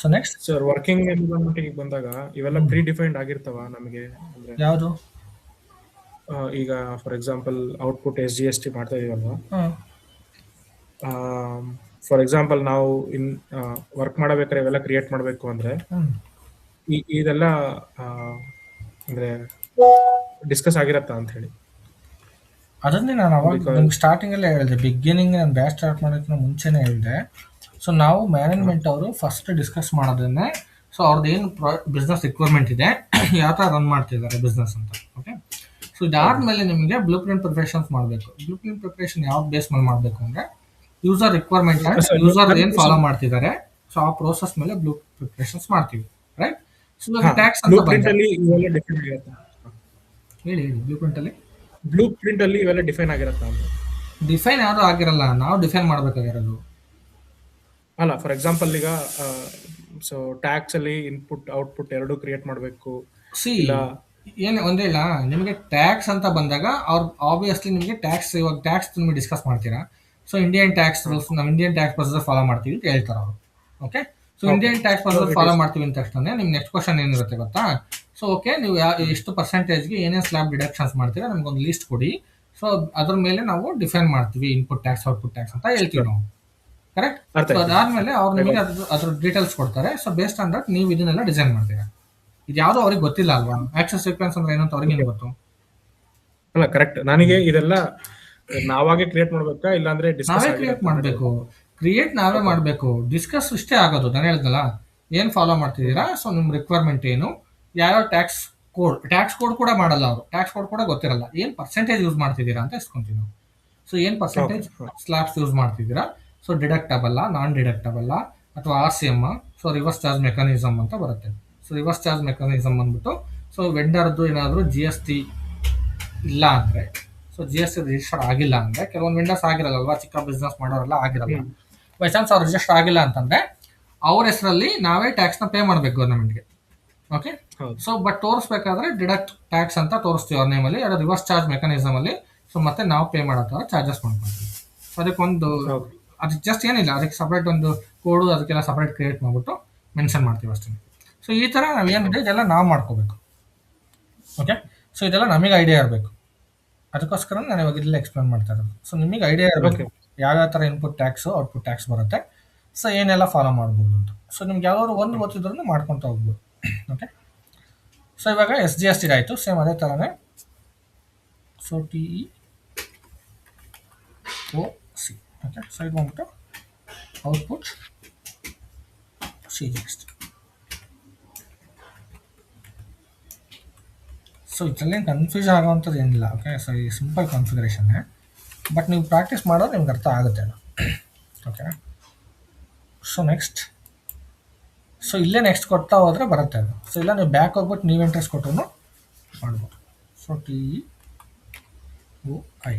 So next sir working ಎನ್ವಿರಾನ್ಮೆಂಟಿಗೆ ಬಂದಾಗ ಇವೆಲ್ಲ ಪ್ರೀ ಡಿಫೈನ್ಡ್ ಆಗಿರ್ತಾವ ನಮಗೆ ಅಂದ್ರೆ ಯಾವುದು? ಈಗ for example output S G S T ಮಾಡ್ತಾ ಇದೀವಲ್ವಾ, ಫಾರ್ ಎಕ್ಸಾಂಪಲ್ ನಾವು ವರ್ಕ್ ಮಾಡಬೇಕಾದ್ರೆ ಇವೆಲ್ಲ ಕ್ರಿಯೇಟ್ ಮಾಡಬೇಕು ಅಂದ್ರೆ ಇದೆಲ್ಲ ಅಂದ್ರೆ ಡಿಸ್ಕಸ್ ಆಗಿರತ್ತಾ ಅಂತ ಹೇಳಿ. ಅದನ್ನೇ ನಾನು ಅವಾಗ ನಿಮ್ಗೆ ಸ್ಟಾರ್ಟಿಂಗಲ್ಲೇ ಹೇಳಿದೆ, ಬಿಗಿನಿಂಗ್ ನಾನು ಬ್ಯಾಚ್ ಸ್ಟಾರ್ಟ್ ಮಾಡೋದಕ್ಕಿಂತ ಮುಂಚೆನೇ ಹೇಳಿದೆ. ಸೊ ನಾವು ಮ್ಯಾನೇಜ್ಮೆಂಟ್ ಅವರು ಫಸ್ಟ್ ಡಿಸ್ಕಸ್ ಮಾಡೋದನ್ನೇ, ಸೊ ಅವ್ರದ್ದು ಏನು ಬಿಸ್ನೆಸ್ ರಿಕ್ವೈರ್ಮೆಂಟ್ ಇದೆ, ಯಾವ ಥರ ರನ್ ಮಾಡ್ತಿದ್ದಾರೆ ಬಿಸ್ನೆಸ್ ಅಂತ. ಓಕೆ. ಸೊ ಇದಾದ್ಮೇಲೆ ನಿಮಗೆ ಬ್ಲೂ ಪ್ರಿಂಟ್ ಪ್ರಿಪ್ರೇಷನ್ಸ್ ಮಾಡಬೇಕು. ಬ್ಲೂ ಪ್ರಿಂಟ್ ಪ್ರಿಪ್ರೇಷನ್ ಯಾವ ಬೇಸ್ ಮೇಲೆ ಮಾಡಬೇಕು ಅಂದರೆ ಯೂಸರ್ ರಿಕ್ವೈರ್ಮೆಂಟ್, ಯೂಸರ್ ಏನು ಫಾಲೋ ಮಾಡ್ತಿದ್ದಾರೆ, ಸೊ ಆ ಪ್ರೋಸೆಸ್ ಮೇಲೆ ಬ್ಲೂ ಪ್ರಿಪ್ರೇಷನ್ಸ್ ಮಾಡ್ತೀವಿ, ರೈಟ್. ಸೊ ಇವಾಗ ಟ್ಯಾಕ್ಸ್ ಅಂತ ಪ್ರಿಂಟಲ್ಲಿ ಇವೆಲ್ಲ ಡಿಫೈನ್ ಆಗಿರುತ್ತಾ? ಹೇಳಿ ಬ್ಲೂ ಪ್ರಿಂಟಲ್ಲಿ. ಬ್ಲೂ ಪ್ರಿಂಟ್ ಅಲ್ಲಿ ಇವೆಲ್ಲ ಡಿಫೈನ್ ಆಗಿರತ್ತಾ ಅಂತ? ಡಿಫೈನ್ ಯಾವುದು ಆಗಿರಲ್ಲ, ನಾವು ಡಿಫೈನ್ ಮಾಡಬೇಕಾಗಿರೋದು. ಅಲ್ಲ, ಫಾರ್ ಎಕ್ಸಾಂಪಲ್ ಈಗ ಸೊ ಟ್ಯಾಕ್ಸ್ ಅಲ್ಲಿ ಇನ್ಪುಟ್ ಔಟ್ಪುಟ್ ಎರಡು ಕ್ರಿಯೇಟ್ ಮಾಡಬೇಕು. ಸಿ ಏನು ಒಂದೇ ಇಲ್ಲ, ನಿಮಗೆ ಟ್ಯಾಕ್ಸ್ ಅಂತ ಬಂದಾಗ ಅವ್ರು ಆಬ್ವಿಯಸ್ಲಿ ನಿಮಗೆ ಟ್ಯಾಕ್ಸ್, ಇವಾಗ ಟ್ಯಾಕ್ಸ್ ನಿಮಗೆ ಡಿಸ್ಕಸ್ ಮಾಡ್ತೀರಾ. ಸೊ ಇಂಡಿಯನ್ ಟ್ಯಾಕ್ಸ್ ರೂಲ್ಸ್, ನಾವು ಇಂಡಿಯನ್ ಟ್ಯಾಕ್ಸ್ ಪ್ರೊಸೀಜರ್ ಫಾಲೋ ಮಾಡ್ತೀವಿ ಅಂತ ಹೇಳ್ತಾರೆ ಅವರು. Okay. So Indian tax procedure follow ಮಾಡ್ತೀವಿ ಅಂತ ತಕ್ಷಣ ನಿಮ್ಗೆ ನೆಕ್ಸ್ಟ್ ಕ್ವಶನ್ ಏನಿರುತ್ತೆ ಗೊತ್ತಾ? ಸೊ ಓಕೆ, ನೀವು ಎಷ್ಟು ಪರ್ಸೆಂಟೇಜ್ಗೆ ಏನೇನು ಸ್ಲ್ಯಾಬ್ ಡಿಡಕ್ಷನ್ಸ್ ಮಾಡ್ತೀರಾ ನಮ್ಗೊಂದು ಲಿಸ್ಟ್ ಕೊಡಿ. ಸೊ ಅದ್ರ ಮೇಲೆ ನಾವು ಡಿಫೈನ್ ಮಾಡ್ತೀವಿ ಇನ್ಪುಟ್ ಟ್ಯಾಕ್ಸ್ ಔಟ್ಪುಟ್ ಟ್ಯಾಕ್ಸ್ ಅಂತ ಹೇಳ್ತೀವಿ ನಾವು, ಕರೆಕ್ಟ್. ಸೊ ಅದಾದ್ಮೇಲೆ ಅವ್ರು ನಿಮಗೆ ಅದ್ರ ಡೀಟೇಲ್ಸ್ ಕೊಡ್ತಾರೆ. ಸೊ ಬೇಸ್ಡ್ ಆನ್ ದಟ್ ನೀವು ಇದನ್ನೆಲ್ಲ ಡಿಸೈನ್ ಮಾಡ್ತೀರಾ. ಇದು ಯಾವುದೋ ಅವ್ರಿಗೆ ಗೊತ್ತಿಲ್ಲ ಅಲ್ವಾ, ಆಕ್ಸೆಸ್ ಸೀಕ್ವೆನ್ಸ್ ಅಂದ್ರೆ ಏನಂತ ಅವ್ರಿಗೆ ಏನು ಗೊತ್ತು? ಅಲ್ಲ ಕರೆಕ್ಟ್, ನನಗೆ ಇದೆಲ್ಲ ನಾವಾಗೆ ಕ್ರಿಯೇಟ್ ಮಾಡ್ಬೇಕಾ ಇಲ್ಲ ಅಂದ್ರೆ ನಾವೇ ಕ್ರಿಯೇಟ್ ಮಾಡಬೇಕು. ಕ್ರಿಯೇಟ್ ನಾವೇ ಮಾಡಬೇಕು, ಡಿಸ್ಕಸ್ ಇಷ್ಟೇ ಆಗೋದು. ನಾನು ಹೇಳ್ದಲ್ಲ ಏನು ಫಾಲೋ ಮಾಡ್ತಿದ್ದೀರಾ, ಸೊ ನಿಮ್ಮ ರಿಕ್ವೈರ್ಮೆಂಟ್ ಏನು, ಯಾವ್ಯಾವ ಟ್ಯಾಕ್ಸ್ ಕೋಡ್ ಕೂಡ ಮಾಡಲ್ಲ ಅವರು, ಟ್ಯಾಕ್ಸ್ ಕೋಡ್ ಕೂಡ ಗೊತ್ತಿರಲ್ಲ, ಏನು ಪರ್ಸೆಂಟೇಜ್ ಯೂಸ್ ಮಾಡ್ತಿದ್ದೀರಾ ಅಂತ ಇಸ್ಕೊಂತೀವಿ ನಾವು. ಸೊ ಏನು ಪರ್ಸೆಂಟೇಜ್ ಸ್ಲ್ಯಾಬ್ಸ್ ಯೂಸ್ ಮಾಡ್ತಿದ್ದೀರಾ, ಸೊ ಡಿಡಕ್ಟಬಲ್ಲ, ನಾನ್ ಡಿಡಕ್ಟಬಲ್ಲ, ಅಥವಾ R C M, so reverse charge mechanism ಅಂತ ಬರುತ್ತೆ. ಸೊ ರಿವರ್ಸ್ ಚಾರ್ಜ್ ಮೆಕಾನಿಸಮ್ ಬಂದ್ಬಿಟ್ಟು, ಸೊ ವೆಂಡರ್ದು ಏನಾದರೂ ಜಿ ಎಸ್ ಟಿ ಇಲ್ಲ ಅಂದರೆ, so G S T register ಆಗಿಲ್ಲ ಅಂದರೆ, ಕೆಲವೊಂದು ವೆಂಡರ್ಸ್ ಆಗಿರಲ್ವಾ, ಚಿಕ್ಕ ಬಿಸ್ನೆಸ್ ಮಾಡೋರೆಲ್ಲ ಆಗಿರಲ್ಲ, ಬೈ ಚಾನ್ಸ್ ಅವ್ರು ರಿಜಿಸ್ಟರ್ ಆಗಿಲ್ಲ ಅಂತಂದರೆ ಅವ್ರ ಹೆಸರಲ್ಲಿ ನಾವೇ ಟ್ಯಾಕ್ಸ್ನ ಪೇ ಮಾಡಬೇಕು ಗೌರ್ಮೆಂಟ್ಗೆ. ಓಕೆ. ಸೊ ಬಟ್ ತೋರಿಸ್ಬೇಕಾದ್ರೆ ಡಿಡಕ್ಟ್ ಟ್ಯಾಕ್ಸ್ ಅಂತ ತೋರಿಸ್ತೀವಿ ಅವ್ರ ನೇಮಲ್ಲಿ, ಅದು ರಿವರ್ಸ್ ಚಾರ್ಜ್ ಮೆಕಾನಿಸಮಲ್ಲಿ. ಸೊ ಮತ್ತೆ ನಾವು ಪೇ ಮಾಡೋ ಥರ ಚಾರ್ಜಸ್ ಮಾಡ್ಕೊಳ್ತೀವಿ. ಸೊ ಅದಕ್ಕೊಂದು, ಅದಕ್ಕೆ ಜಸ್ಟ್ ಏನಿಲ್ಲ, ಅದಕ್ಕೆ ಸಪ್ರೇಟ್ ಒಂದು ಕೋಡು, ಅದಕ್ಕೆಲ್ಲ ಸಪ್ರೇಟ್ ಕ್ರಿಯೇಟ್ ಮಾಡಿಬಿಟ್ಟು ಮೆನ್ಷನ್ ಮಾಡ್ತೀವಿ ಅಷ್ಟೇ. ಸೊ ಈ ಥರ ನಾವು ಏನಿದೆ ಇದೆಲ್ಲ ನಾವು ಮಾಡ್ಕೋಬೇಕು. ಓಕೆ. ಸೊ ಇದೆಲ್ಲ ನಮಗೆ ಐಡಿಯಾ ಇರಬೇಕು, ಅದಕ್ಕೋಸ್ಕರ ನಾನು ಇವಾಗ ಇದೆಲ್ಲ ಎಕ್ಸ್ಪ್ಲೇನ್ ಮಾಡ್ತಾ ಇರೋದು. ಸೊ ನಿಮಗೆ ಐಡಿಯಾ ಇರಬೇಕು ಯಾವ್ಯಾವ ಥರ ಇನ್ಪುಟ್ ಟ್ಯಾಕ್ಸು ಔಟ್ಪುಟ್ ಟ್ಯಾಕ್ಸ್ ಬರುತ್ತೆ, ಸೊ ಏನೆಲ್ಲ ಫಾಲೋ ಮಾಡ್ಬೋದು ಅಂತ. ಸೊ ನಿಮ್ಗೆ ಯಾವ್ದಾದ್ರು ಒಂದು ಗೊತ್ತಿದ್ರೂ ಮಾಡ್ಕೊತ ಹೋಗ್ಬೋದು. ಓಕೆ. ಸೊ ಇವಾಗ ಎಸ್ ಜಿ ಎಸ್ ಟಿ ಆಯಿತು, ಸೇಮ್ ಅದೇ ಥರನೇ. So T E O C. Okay. So ಇದು ಬಂದ್ಬಿಟ್ಟು output C G S T. So ಇದರಲ್ಲೇನು ಕನ್ಫ್ಯೂಷನ್ ಆಗೋವಂಥದ್ದು ಏನಿಲ್ಲ. ಓಕೆ. ಸೊ ಈ ಸಿಂಪಲ್ ಕಾನ್ಫಿಗರೇಷನ್ನೇ, ಬಟ್ ನೀವು ಪ್ರಾಕ್ಟೀಸ್ ಮಾಡೋದು ನಿಮ್ಗೆ ಅರ್ಥ ಆಗುತ್ತೆ ಅದು. ಓಕೆ. ಸೊ ನೆಕ್ಸ್ಟ್, ಸೊ ಇಲ್ಲೇ ನೆಕ್ಸ್ಟ್ ಕೊಡ್ತಾ ಹೋದರೆ ಬರುತ್ತೆ ಅದು. ಸೊ ಇಲ್ಲ ನೀವು ಬ್ಯಾಕ್ ಹೋಗ್ಬಿಟ್ಟು ನೀವು ಇಂಟ್ರೆಸ್ಟ್ ಕೊಟ್ಟರು ಮಾಡ್ಬೋದು. So T O I.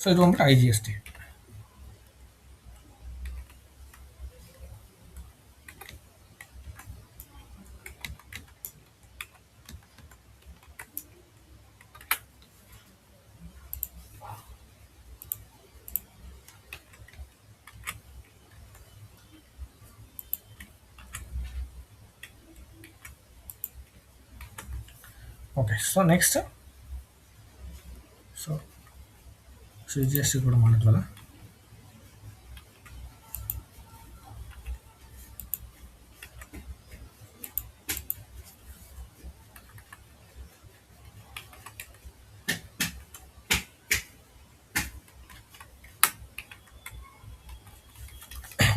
So ಇದು ಬಂದ್ಬಿಟ್ಟು I G S T. Okay. So next so C G S T ಕೂಡ ಮಾಡಿದ್ವಲ್ಲ.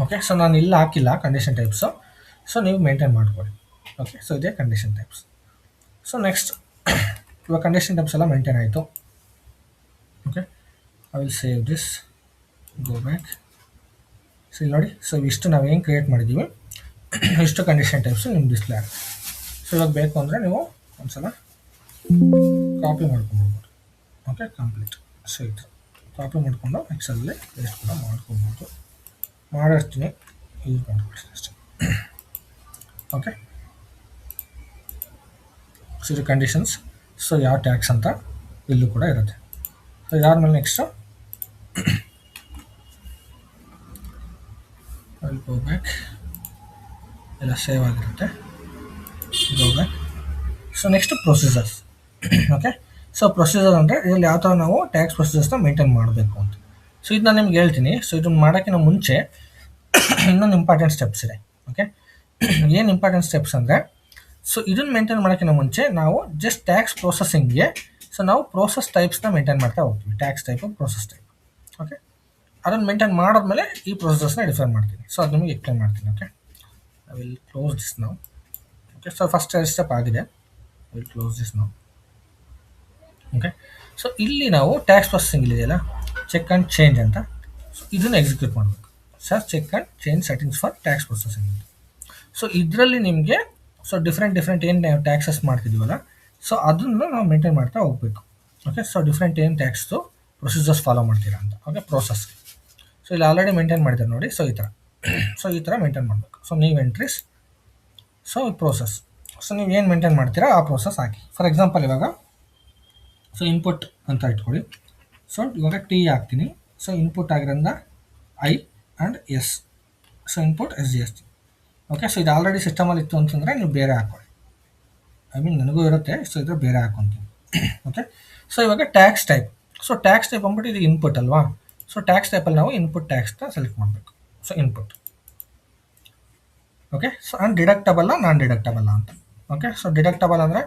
ಓಕೆ. ಸೊ ನಾನು ಇಲ್ಲಿ ಹಾಕಿಲ್ಲ ಕಂಡೀಷನ್ ಟೈಪ್ಸು, ಸೊ ನೀವು ಮೇಂಟೈನ್ ಮಾಡ್ಕೊಳ್ಳಿ. ಓಕೆ. ಸೊ ಇದೇ ಕಂಡೀಷನ್ ಟೈಪ್ಸ್. ಸೊ ನೆಕ್ಸ್ಟ್ ಇವಾಗ ಕಂಡೀಷನ್ ಟೈಪ್ಸ್ ಎಲ್ಲ ಮೇಂಟೈನ್ ಆಯಿತು. Okay. I will save this, go back. So ಇಲ್ಲಿ ನೋಡಿ, ಸೊ ಇಷ್ಟು ನಾವು ಏನು ಕ್ರಿಯೇಟ್ ಮಾಡಿದ್ದೀವಿ ಇಷ್ಟು ಕಂಡೀಷನ್ ಟೈಪ್ಸು ನಿಮ್ಮ ಡಿಸ್ಪ್ಲೇ ಆಗುತ್ತೆ. ಸೊ ಇವಾಗ ಬೇಕು ಅಂದರೆ ನೀವು ಒಂದ್ಸಲ ಕಾಪಿ ಮಾಡ್ಕೊಬೋದು. Okay, complete. ಸೊ ಇದು ಕಾಪಿ ಮಾಡಿಕೊಂಡು ಎಕ್ಸೆಲಲ್ಲಿ ಪೇಸ್ಟ್ ಕೂಡ ಮಾಡ್ಕೊಬೋದು. ಮಾಡಿರ್ತೀನಿ, ಯೂಸ್ ಮಾಡ್ಕೊಳ್ತೀನಿ ಅಷ್ಟೇ. ಓಕೆ. ಸೊ ಇದು ಕಂಡೀಷನ್ಸ್. ಸೊ ಯಾವ ಟ್ಯಾಕ್ಸ್ ಅಂತ ಇಲ್ಲೂ ಕೂಡ ಇರುತ್ತೆ. ಸೊ ಯಾರ ಮೇಲೆ ನೆಕ್ಸ್ಟು ಅಲ್ಲಿ ಗೋ ಬ್ಯಾಕ್, ಎಲ್ಲ ಸೇವ್ ಆಗಿರುತ್ತೆ. ಗೋ back. So next procedures. Okay. So procedure ಅಂದರೆ ಇದರಲ್ಲಿ ಯಾವ ಥರ ನಾವು ಟ್ಯಾಕ್ಸ್ ಪ್ರೊಸೀಜರ್ಸ್ನ ಮೇಂಟೈನ್ ಮಾಡಬೇಕು ಅಂತ. ಸೊ ಇದು ನಾನು ನಿಮ್ಗೆ ಹೇಳ್ತೀನಿ. ಸೊ ಇದನ್ನು ಮಾಡೋಕ್ಕಿಂತ ಮುಂಚೆ ಇನ್ನೊಂದು ಇಂಪಾರ್ಟೆಂಟ್ ಸ್ಟೆಪ್ಸ್ ಇದೆ. ಓಕೆ. ಏನು ಇಂಪಾರ್ಟೆಂಟ್ ಸ್ಟೆಪ್ಸ್ ಅಂದರೆ, ಸೊ ಇದನ್ನು ಮೇಂಟೈನ್ ಮಾಡೋಕ್ಕಿಂತ ಮುಂಚೆ ನಾವು ಜಸ್ಟ್ ಟ್ಯಾಕ್ಸ್ ಪ್ರೊಸೆಸಿಂಗ್ಗೆ ಸೊ ನಾವು ಪ್ರೋಸೆಸ್ ಟೈಪ್ಸ್ನ ಮೇಂಟೈನ್ ಮಾಡ್ತಾ ಹೋಗ್ತೀವಿ. Tax type, process type. Okay. ಅದನ್ನು ಮೇಂಟೈನ್ ಮಾಡಿದ್ಮೇಲೆ ಈ ಪ್ರೊಸೆಸರ್ಸ್ನ ಡಿಫೈನ್ ಮಾಡ್ತೀನಿ. ಸೊ ಅದು ನಿಮಗೆ ಎಕ್ಸ್ಪ್ಲೇನ್ ಮಾಡ್ತೀನಿ. Okay. I will close this ನಾವು. ಓಕೆ. ಸೊ ಫಸ್ಟ್ ಸ್ಟೆಪ್ ಆಗಿದೆ. ಐ ವಿಲ್ ಕ್ಲೋಸ್ ದಿಸ್ ನಾವು. ಓಕೆ. ಸೊ ಇಲ್ಲಿ ನಾವು ಟ್ಯಾಕ್ಸ್ ಪ್ರೊಸೆಸಿಂಗ್ ಇದೆಯಲ್ಲ, ಚೆಕ್ ಆ್ಯಂಡ್ ಚೇಂಜ್ ಅಂತ, ಸೊ ಇದನ್ನು ಎಕ್ಸಿಕ್ಯೂಟ್ ಮಾಡಬೇಕು. Sir, check and change settings for tax processing ಅಂತ. ಸೊ ಇದರಲ್ಲಿ ನಿಮಗೆ ಸೊ ಡಿಫ್ರೆಂಟ್ ಏನು ನಾವು ಟ್ಯಾಕ್ಸಸ್ ಮಾಡ್ತಿದ್ದೀವಲ್ಲ, ಸೊ ಅದನ್ನು ನಾವು ಮೇಂಟೈನ್ ಮಾಡ್ತಾ ಹೋಗಬೇಕು. ಓಕೆ. ಸೊ ಡಿಫ್ರೆಂಟ್ ಏನು ಟ್ಯಾಕ್ಸ್ದು ಪ್ರೊಸೀಜರ್ಸ್ ಫಾಲೋ ಮಾಡ್ತೀರಾ ಅಂತ. ಓಕೆ. ಪ್ರೋಸೆಸ್. ಸೊ ಇಲ್ಲಿ ಆಲ್ರೆಡಿ ಮೇಂಟೈನ್ ಮಾಡಿದ್ದಾರೆ ನೋಡಿ. ಸೊ ಈ ಥರ ಸೊ ಈ ಥರ ಮೇಂಟೈನ್ ಮಾಡಬೇಕು. ಸೊ ನೀವು ಎಂಟ್ರೀಸ್, ಸೊ ಪ್ರೋಸೆಸ್. ಸೊ ನೀವು ಏನು ಮೇಂಟೈನ್ ಮಾಡ್ತೀರಾ ಆ ಪ್ರೋಸೆಸ್ ಹಾಕಿ. ಫಾರ್ ಎಕ್ಸಾಂಪಲ್ ಇವಾಗ ಸೊ ಇನ್ಪುಟ್ ಅಂತ ಇಟ್ಕೊಳ್ಳಿ. ಸೊ ಇವಾಗ ಟಿ ಹಾಕ್ತೀನಿ. ಸೊ ಇನ್ಪುಟ್ ಆಗಿರೋದ್ರಿಂದ I and S. So input S G S T. Okay. So ಇದು ಆಲ್ರೆಡಿ ಸಿಸ್ಟಮಲ್ಲಿ ಇತ್ತು ಅಂತಂದರೆ ನೀವು ಬೇರೆ ಹಾಕ್ಕೊಳ್ಳಿ. ಐ ಮೀನ್ ನನಗೂ ಇರುತ್ತೆ. ಸೊ ಇದ್ರೆ ಬೇರೆ ಹಾಕ್ಕೊತೀನಿ. ಓಕೆ. ಸೊ ಇವಾಗ tax type. So tax type ಅಂದ್ಬಿಟ್ಟು ಇದು ಇನ್ಪುಟ್ ಅಲ್ವಾ. ಸೊ ಟ್ಯಾಕ್ಸ್ ಟೈಪಲ್ಲಿ ನಾವು ಇನ್ಪುಟ್ ಟ್ಯಾಕ್ಸ್ನ ಸೆಲೆಕ್ಟ್ ಮಾಡಬೇಕು. So input. Okay. So and ಡಿಡಕ್ಟಬಲ್ಲ, ನಾನ್ ಡಿಡಕ್ಟಬಲ್ಲ ಅಂತ. ಓಕೆ. ಸೊ ಡಿಡಕ್ಟಬಲ್ ಅಂದರೆ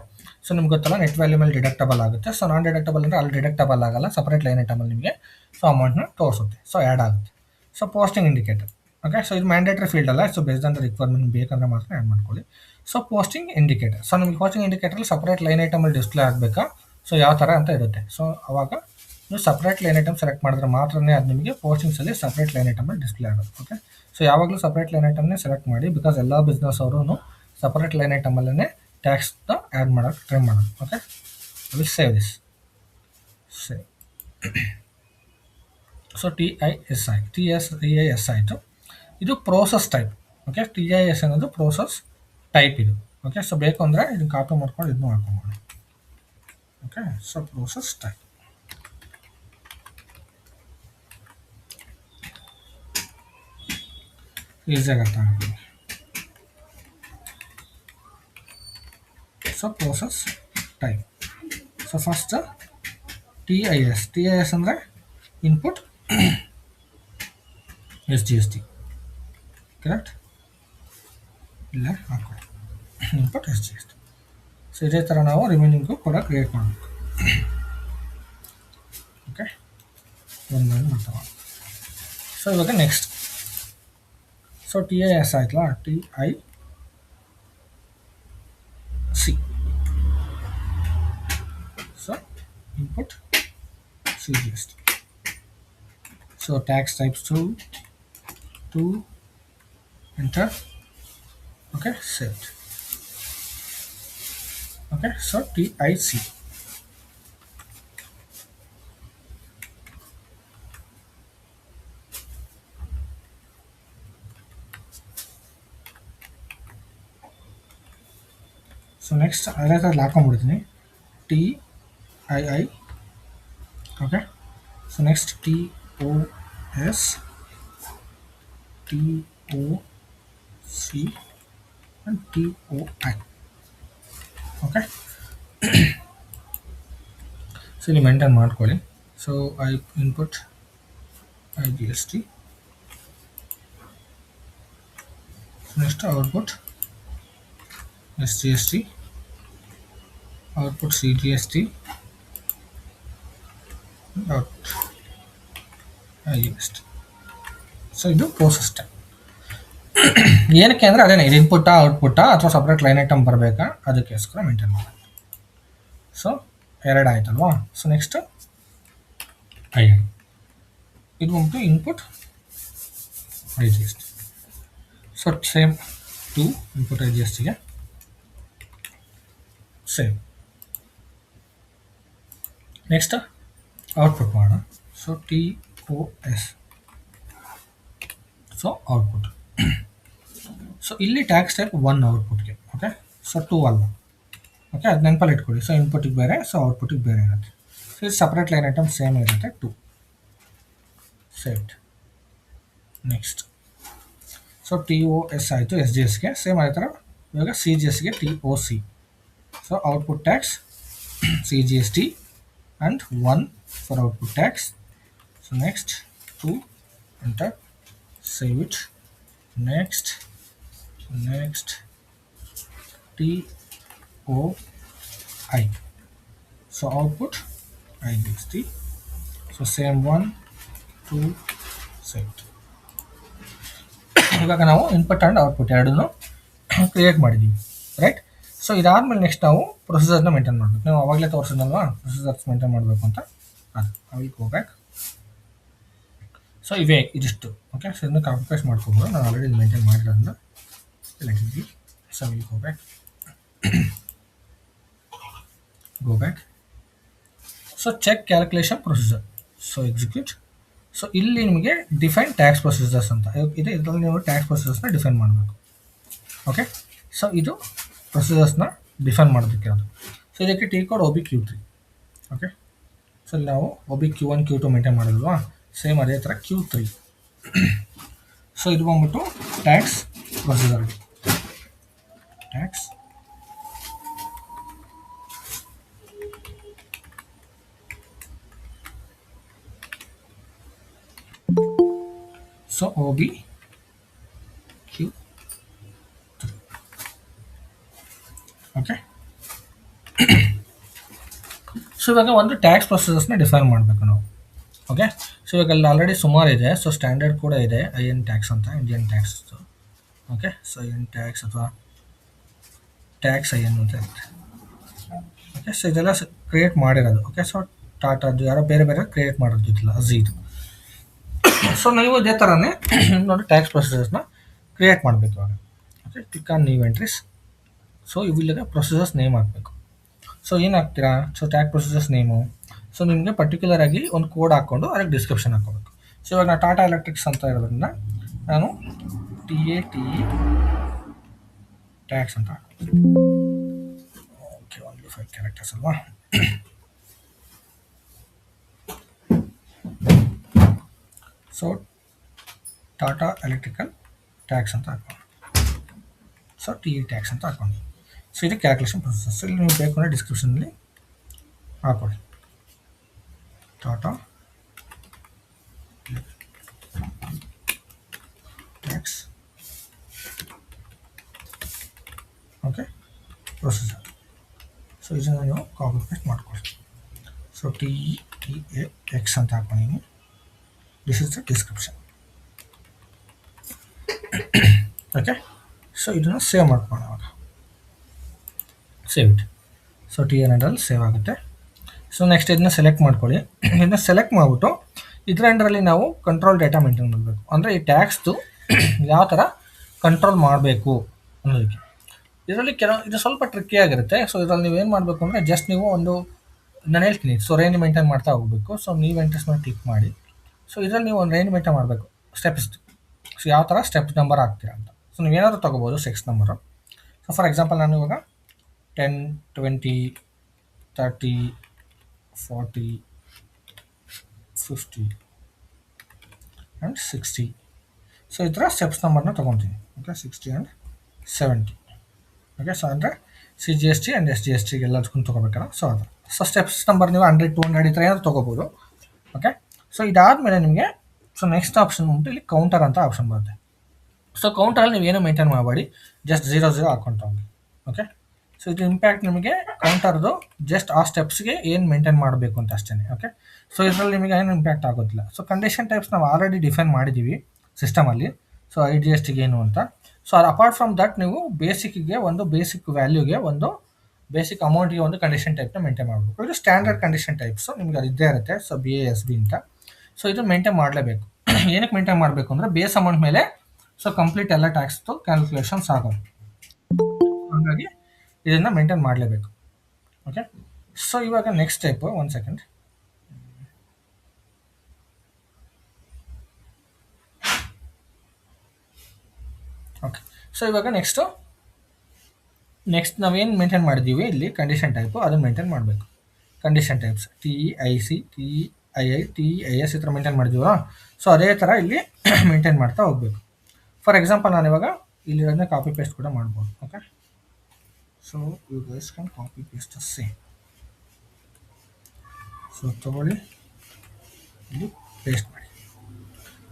ಸೊ ನಿಮ್ಗೆ ಗೊತ್ತಲ್ಲ, ನೆಟ್ ವ್ಯಾಲ್ಯೂ ಮೇಲೆ ಡಿಡಕ್ಟಬಲ್ ಆಗುತ್ತೆ. ಸೊ ನಾನ್ ಡಿಡಕ್ಟಬಲ್ ಅಂದರೆ ಅಲ್ಲಿ ಡಿಡಕ್ಟಬಲ್ ಆಗಲ್ಲ, ಸಪ್ರೇಟ್ ಲೈನ್ ಐಟಮಲ್ಲಿ ನಿಮಗೆ ಸೊ ಅಮೌಂಟ್ನ ತೋರಿಸುತ್ತೆ. ಸೊ ಆ್ಯಡ್ ಆಗುತ್ತೆ. So posting indicator. Okay. So ಇದು ಮ್ಯಾಂಡೇಟ್ರಿ ಫೀಲ್ಡ್ ಅಲ್ಲ. So based on the requirement ಬೇಕಂದ್ರೆ ಮಾತ್ರ ಆ್ಯಡ್ ಮಾಡ್ಕೊಳ್ಳಿ. So posting indicator. ಸೊ ನಿಮಗೆ ಪೋಸ್ಟಿಂಗ್ ಇಂಡಿಕೇಟರ್ಲಿ ಸಪ್ರೇಟ್ ಲೈನ್ ಐಟಮಲ್ಲಿ ಡಿಸ್ಪ್ಲೇ ಆಗಬೇಕಾ, ಸೊ ಯಾವ ಥರ ಅಂತ ಇರುತ್ತೆ. ಸೊ ಅವಾಗ ನೀವು ಸಪ್ರೇಟ್ ಲೈನ್ ಐಟಮ್ ಸೆಲೆಕ್ಟ್ ಮಾಡಿದ್ರೆ ಮಾತ್ರನೇ ಅದು ನಿಮಗೆ ಪೋಸ್ಟಿಂಗ್ಸಲ್ಲಿ ಸಪ್ರೇಟ್ ಲೈನ್ ಐಟಮಲ್ಲಿ ಡಿಸ್ಪ್ಲೇ ಆಗುತ್ತೆ. ಓಕೆ. ಸೊ ಯಾವಾಗಲೂ ಸಪ್ರೇಟ್ ಲೈನ್ ಐಟಮ್ನೇ ಸೆಲೆಕ್ಟ್ ಮಾಡಿ, ಬಿಕಾಸ್ ಎಲ್ಲ ಬಿಸ್ನೆಸ್ ಅವರು ಸಪ್ರೇಟ್ ಲೈನ್ ಐಟಮಲ್ಲೇ ಟ್ಯಾಕ್ಸ್ನ ಆ್ಯಡ್ ಮಾಡೋಕ್ಕೆ ಟ್ರೈ ಮಾಡೋದು. Okay. Will save this. Save. So T I S ಆಯಿತು. ಇದು process type. Okay. T I S ಅನ್ನೋದು ಪ್ರೋಸೆಸ್ ಟೈಪ್ ಇದು. ಓಕೆ. ಸೊ ಬೇಕು ಅಂದರೆ ಇದನ್ನು ಕಾಪಿ ಮಾಡ್ಕೊಂಡು ಇದನ್ನು ಹಾಕೊಂಬೋದು. ಓಕೆ. So process type. ಈಸಿಯಾಗಿ ಅರ್ಥ ಆಗುತ್ತೆ. So process type. So first T I S ಅಂದರೆ input S G S T. Correct. ಇಲ್ಲ ಹಾಕೊಳ್ಳಿ, input S G S T. So ಇದೇ ಥರ ನಾವು ರಿಮೈನಿಂಗು ಕೂಡ ಕ್ರಿಯೇಟ್ ಮಾಡಬೇಕು. ಓಕೆ. ಒಂದೊಂದು ಮಾಡ್ತಾವ. ಸೊ ಇವಾಗ next so T I S ಆಯ್ತಲ್ಲ, T I C. So input C G S T. So tax types to enter. Okay, set. Okay, so TIC. So next ಅದೇ ಥರ ಹಾಕೊಂಡ್ಬಿಡ್ತೀನಿ, TII. Okay, so next TOS, TOC and TOI. Okay. So ಇಲ್ಲಿ maintain ಮಾಡ್ಕೊಳ್ಳಿ. So input I G S T, next output S G S T, output C G S T, output I G S T. So ಇದು process time. ಏನಕ್ಕೆ ಅಂದರೆ ಅದೇನೇ, ಇದು ಇನ್ಪುಟ್ಟಾ ಔಟ್ಪುಟ್ಟಾ ಅಥವಾ separate line item ಬರಬೇಕಾ, ಅದಕ್ಕೋಸ್ಕರ ಮೇಂಟೈನ್ ಮಾಡಿ. ಸೊ 2 ಆಯ್ತಲ್ವಾ. ಸೊ ನೆಕ್ಸ್ಟ್ ಐ ಇದು ಬಂತು input I G S T. So same 2 input I G S ಟಿಗೆ ಸೇಮ್. ನೆಕ್ಸ್ಟ್ ಔಟ್ಪುಟ್ ಮಾಡೋಣ. So T O S, so output. So ಇಲ್ಲಿ ಟ್ಯಾಕ್ಸ್ ಟೈಪ್ 1 ಔಟ್ಪುಟ್ಗೆ, ಓಕೆ. ಸೊ 2 ಅಲ್ಲ, ಓಕೆ. ಅದು ನೆನಪಲ್ಲಿ ಇಟ್ಕೊಳ್ಳಿ. ಸೊ ಇನ್ಪುಟಿಗೆ ಬೇರೆ, ಸೊ ಔಟ್ಪುಟಿಗೆ ಬೇರೆ ಇರುತ್ತೆ. ಸೊ ಇದು ಸಪ್ರೇಟ್ ಲೈನ್ ಐಟಮ್ ಸೇಮ್ ಇರುತ್ತೆ 2. Set next. So T O S ಆಯಿತು ಎಸ್ ಜಿ ಎಸ್ಗೆ. ಸೇಮ್ ಅದೇ ಥರ ಇವಾಗ ಸಿ ಜಿ ಎಸ್ಗೆ T O C. So output tax C G S T and 1 for output tax. So next 2 enter, save it. Next T O I. So output I G S T. So same 1 2 set. ಇವಾಗ ನಾವು input and output ಎರಡೂ create ಮಾಡಿದ್ದೀವಿ, right. So ಇದಾದಮೇಲೆ next ನಾವು ಪ್ರೊಸೀಜರ್ನ maintain ಮಾಡಬೇಕು. ನೀವು ಅವಾಗಲೇ ತೋರಿಸಿದ್ನಲ್ವಾ procedures maintain ಮಾಡಬೇಕು ಅಂತ. ಅದು I will go back. So ಇವೇ ಇದಿಷ್ಟು, ಓಕೆ. ಸೊ ಇದನ್ನು ಕಾಪಿ ಪೇಸ್ಟ್ ಮಾಡ್ಕೋಬೋದು. ನಾನು ಆಲ್ರೆಡಿ ಮೇಂಟೈನ್ ಮಾಡಿರೋದನ್ನ ಇಲ್ಲಿದ್ದೀವಿ. So I will go back. So check calculation procedure. So execute. So ಇಲ್ಲಿ ನಿಮಗೆ ಡಿಫೈನ್ ಟ್ಯಾಕ್ಸ್ ಪ್ರೊಸೀಜರ್ಸ್ ಅಂತ ಇದೆ. ಇದರಲ್ಲಿ ನೀವು ಟ್ಯಾಕ್ಸ್ ಪ್ರೊಸೀಜರ್ಸ್ನ ಡಿಫೈನ್ ಮಾಡಬೇಕು, ಓಕೆ. ಸೊ ಇದು ಪ್ರೊಸೀಜರ್ಸ್ನ ಡಿಫೈನ್ ಮಾಡೋದಕ್ಕಿರೋದು. ಸೊ ಇದಕ್ಕೆ T code O B Q 3, okay. So ಇಲ್ಲಿ ನಾವು O B Q 1 Q 2 maintain ಮಾಡಿದ್ವಾ, ಸೇಮ್ ಅದೇ ಥರ Q3. ಸೊ ಇದು ಬಂದ್ಬಿಟ್ಟು tax procedure. Tax so O B Q 3, okay. So ಇವಾಗ ಒಂದು ಟ್ಯಾಕ್ಸ್ ಪ್ರೊಸೀಜರ್ಸ್ನ ಡಿಫೈನ್ ಮಾಡಬೇಕು ನಾವು, ಓಕೆ. ಸೊ ಇವಾಗ ಅಲ್ಲಿ ಆಲ್ರೆಡಿ ಸುಮಾರು ಇದೆ. ಸೊ ಸ್ಟ್ಯಾಂಡರ್ಡ್ ಕೂಡ ಇದೆ, ಐ ಎನ್ ಟ್ಯಾಕ್ಸ್ ಅಂತ, Indian tax, okay. So I N tax ಅಥವಾ ಟ್ಯಾಕ್ಸ್ ಐ ಎನ್ ಅಂತ ಇರುತ್ತೆ, ಓಕೆ. ಸೊ ಇದೆಲ್ಲ ಕ್ರಿಯೇಟ್ ಮಾಡಿರೋದು, ಓಕೆ. ಸೊ ಟಾಟಾದು ಯಾರೋ ಬೇರೆ ಬೇರೆ ಕ್ರಿಯೇಟ್ ಮಾಡೋದು ಇದಿಲ್ಲ, ಅಜೀದು. ಸೊ ನೀವು ಇದೇ ಥರನೇ ನೋಡಿ ಟ್ಯಾಕ್ಸ್ ಪ್ರೊಸೀಜರ್ಸ್ನ ಕ್ರಿಯೇಟ್ ಮಾಡಬೇಕು ಇವಾಗ, okay. Click on new entries. So ಇವಿಲ್ಲಿಗೆ ಪ್ರೊಸೀಜರ್ಸ್ ನೇಮ್ ಹಾಕಬೇಕು. ಸೊ ಏನು ಹಾಕ್ತೀರಾ? So tax procedures name. So ನಿಮಗೆ ಪರ್ಟಿಕ್ಯುಲರ್ ಆಗಿ ಒಂದು ಕೋಡ್ ಹಾಕ್ಕೊಂಡು ಅದಕ್ಕೆ ಡಿಸ್ಕ್ರಿಪ್ಷನ್ ಹಾಕೋಬೇಕು. ಸೊ ಇವಾಗ ನಾನು ಟಾಟಾ ಎಲೆಕ್ಟ್ರಿಕ್ಸ್ ಅಂತ ಇರೋದ್ರಿಂದ ನಾನು TATE ಟ್ಯಾಕ್ಸ್ ಅಂತ ಹಾಕ್ತೀನಿ. ಓಕೆ, ಓನ್ಲಿ 5 ಕ್ಯಾರೆಕ್ಟರ್ಸ್ ಅಲ್ವಾ. ಸೊ ಟಾಟಾ ಎಲೆಕ್ಟ್ರಿಕಲ್ ಟ್ಯಾಕ್ಸ್ ಅಂತ ಹಾಕೋಣ. ಸೊ TE ಟ್ಯಾಕ್ಸ್ ಅಂತ ಹಾಕೊಂಡು. ಸೊ ಇದು ಕ್ಯಾಲ್ಕುಲೇಷನ್ ಪ್ರೊಸೆಸ್. ಇಲ್ಲಿ ನೀವು ಬೇಕು ಅಂದರೆ ಡಿಸ್ಕ್ರಿಪ್ಷನಲ್ಲಿ ಹಾಕೊಳ್ಳಿ. Tata tax, okay, procedure. So ಇದನ್ನು ನೀವು ಕಾಪಿ ಪೇಸ್ಟ್ ಮಾಡ್ಕೊಳ್ಳಿ. ಸೊ TEAX ಅಂತ ಹಾಕೊಂಡಿದ್ದೀನಿ. This is the description, okay. So ಇದನ್ನು ಸೇವ್ ಮಾಡ್ಕೊಳ್ಳೋಣ ಅವಾಗ. Save it. So TN save ಆಗುತ್ತೆ. ಸೊ ನೆಕ್ಸ್ಟ್ ಇದನ್ನ ಸೆಲೆಕ್ಟ್ ಮಾಡ್ಕೊಳ್ಳಿ. ಇದನ್ನ ಸೆಲೆಕ್ಟ್ ಮಾಡಿಬಿಟ್ಟು ಇದರ ಅಂಡರಲ್ಲಿ ನಾವು ಕಂಟ್ರೋಲ್ ಡೇಟಾ ಮೇಂಟೈನ್ ಮಾಡಬೇಕು. ಅಂದರೆ ಈ ಟ್ಯಾಕ್ಸ್ದು ಯಾವ ಥರ ಕಂಟ್ರೋಲ್ ಮಾಡಬೇಕು ಅನ್ನೋದಕ್ಕೆ. ಇದರಲ್ಲಿ ಇದು ಸ್ವಲ್ಪ ಟ್ರಿಕ್ಕಿ ಆಗಿರುತ್ತೆ. ಸೊ ಇದರಲ್ಲಿ ನೀವು ಏನು ಮಾಡಬೇಕು ಅಂದರೆ ಜಸ್ಟ್ ನೀವು ನಾನು ಹೇಳ್ತೀನಿ. ಸೊ ರೇಂಜ್ ಮೇಂಟೈನ್ ಮಾಡ್ತಾ ಹೋಗಬೇಕು. ಸೊ ನೀವು ಎಂಟ್ರೀಸ್ ಮೇಲೆ ಕ್ಲಿಕ್ ಮಾಡಿ. ಸೊ ಇದರಲ್ಲಿ ನೀವು ಒಂದು ರೇಂಜ್ ಮೇಂಟೈನ್ ಮಾಡಬೇಕು, ಸ್ಟೆಪ್ಸ್. ಸೊ ಯಾವ ಥರ ಸ್ಟೆಪ್ಸ್ ನಂಬರ್ ಹಾಕ್ತೀರಾ ಅಂತ. ಸೊ ನೀವೇನಾದರೂ ತೊಗೋಬೋದು 6 ನಂಬರು. ಸೊ ಫಾರ್ ಎಕ್ಸಾಂಪಲ್ ನಾನು ಇವಾಗ 10, 20, 30, 40, 50 ಆ್ಯಂಡ್ 60. ಸೊ ಈ ಥರ ಸ್ಟೆಪ್ಸ್ ನಂಬರ್ನ ತೊಗೊತೀನಿ, ಓಕೆ. 60 and 70, okay. ಸೊ ಅಂದರೆ CGST ಆ್ಯಂಡ್ SGST ಎಲ್ಲದಕ್ಕೂ ತೊಗೋಬೇಕಲ್ಲ, ಸೊ ಅದು. ಸೊ ಸ್ಟೆಪ್ಸ್ ನಂಬರ್ ನೀವು 100, 200 ಈ ಥರ ಏನಾದ್ರು ತೊಗೋಬೋದು. ಓಕೆ, ಸೊ ಇದಾದಮೇಲೆ ನಿಮಗೆ ಸೊ ನೆಕ್ಸ್ಟ್ ಆಪ್ಷನ್ ಬಂದ್ಬಿಟ್ಟು ಇಲ್ಲಿ ಕೌಂಟರ್ ಅಂತ ಆಪ್ಷನ್ ಬರುತ್ತೆ. ಸೊ ಕೌಂಟರಲ್ಲಿ ನೀವು ಏನು ಮೇಂಟೈನ್ ಮಾಡಬೇಡಿ, ಜಸ್ಟ್ 0 ಹಾಕ್ಕೊಂತ ಹೋಗಿ. ಓಕೆ, ಸೊ ಇದು ಇಂಪ್ಯಾಕ್ಟ್ ನಿಮಗೆ ಕೌಂಟರ್ದು ಜಸ್ಟ್ ಆ ಸ್ಟೆಪ್ಸ್ಗೆ ಏನು ಮೇಂಟೈನ್ ಮಾಡಬೇಕು ಅಂತ ಅಷ್ಟೇ. ಓಕೆ, ಸೊ ಇದರಲ್ಲಿ ನಿಮಗೆ ಏನು ಇಂಪ್ಯಾಕ್ಟ್ ಆಗೋದಿಲ್ಲ. ಸೊ ಕಂಡೀಷನ್ ಟೈಪ್ಸ್ ನಾವು ಆಲ್ರೆಡಿ ಡಿಫೈನ್ ಮಾಡಿದ್ದೀವಿ ಸಿಸ್ಟಮಲ್ಲಿ, ಸೊ IGSTಗೆ ಏನು ಅಂತ. ಸೊ ಅದು ಅಪಾರ್ಟ್ ಫ್ರಮ್ ದಟ್ ನೀವು ಬೇಸಿಕ್ಗೆ ಒಂದು ಬೇಸಿಕ್ ವ್ಯಾಲ್ಯೂಗೆ ಒಂದು ಬೇಸಿಕ್ ಅಮೌಂಟ್ಗೆ ಒಂದು ಕಂಡೀಷನ್ ಟೈಪ್ನ ಮೇಂಟೈನ್ ಮಾಡಬೇಕು. ಇದು ಸ್ಟ್ಯಾಂಡರ್ಡ್ ಕಂಡೀಷನ್ ಟೈಪ್ಸು ನಿಮ್ಗೆ ಅದು ಇದ್ದೇ ಇರುತ್ತೆ. ಸೊ BASB ಅಂತ. ಸೊ ಇದು ಮೇಂಟೈನ್ ಮಾಡಲೇಬೇಕು. ಏನಕ್ಕೆ ಮೇಂಟೈನ್ ಮಾಡಬೇಕು ಅಂದರೆ ಬೇಸ್ ಅಮೌಂಟ್ ಮೇಲೆ ಸೊ ಕಂಪ್ಲೀಟ್ ಎಲ್ಲ ಟ್ಯಾಕ್ಸ್ದು ಕ್ಯಾಲ್ಕುಲೇಷನ್ಸ್ ಆಗೋದು, ಹಾಗಾಗಿ ಇದನ್ನು ಮೇಂಟೈನ್ ಮಾಡಲೇಬೇಕು. ಓಕೆ, ಸೊ ಇವಾಗ next step, 1 second. Okay, so ಇವಾಗ ನೆಕ್ಸ್ಟ್ ನಾವೇನು ಮೇಂಟೈನ್ ಮಾಡಿದ್ದೀವಿ ಇಲ್ಲಿ ಕಂಡೀಷನ್ ಟೈಪು, ಅದನ್ನು ಮೇಂಟೈನ್ ಮಾಡಬೇಕು. Condition types TIC, TII, TIS ಈ ಥರ ಮೇಂಟೈನ್ ಮಾಡಿದ್ದೀವ. ಸೊ ಅದೇ ಥರ ಇಲ್ಲಿ ಮೇಂಟೈನ್ ಮಾಡ್ತಾ ಹೋಗಬೇಕು. ಫಾರ್ ಎಕ್ಸಾಂಪಲ್ ನಾನಿವಾಗ ಇಲ್ಲಿರೋದನ್ನ ಕಾಪಿ ಪೇಸ್ಟ್ ಕೂಡ ಮಾಡ್ಬೋದು. Okay, so you guys can copy paste the same. So ತೊಗೊಳ್ಳಿ, ಇಲ್ಲಿ ಪೇಸ್ಟ್ ಮಾಡಿ.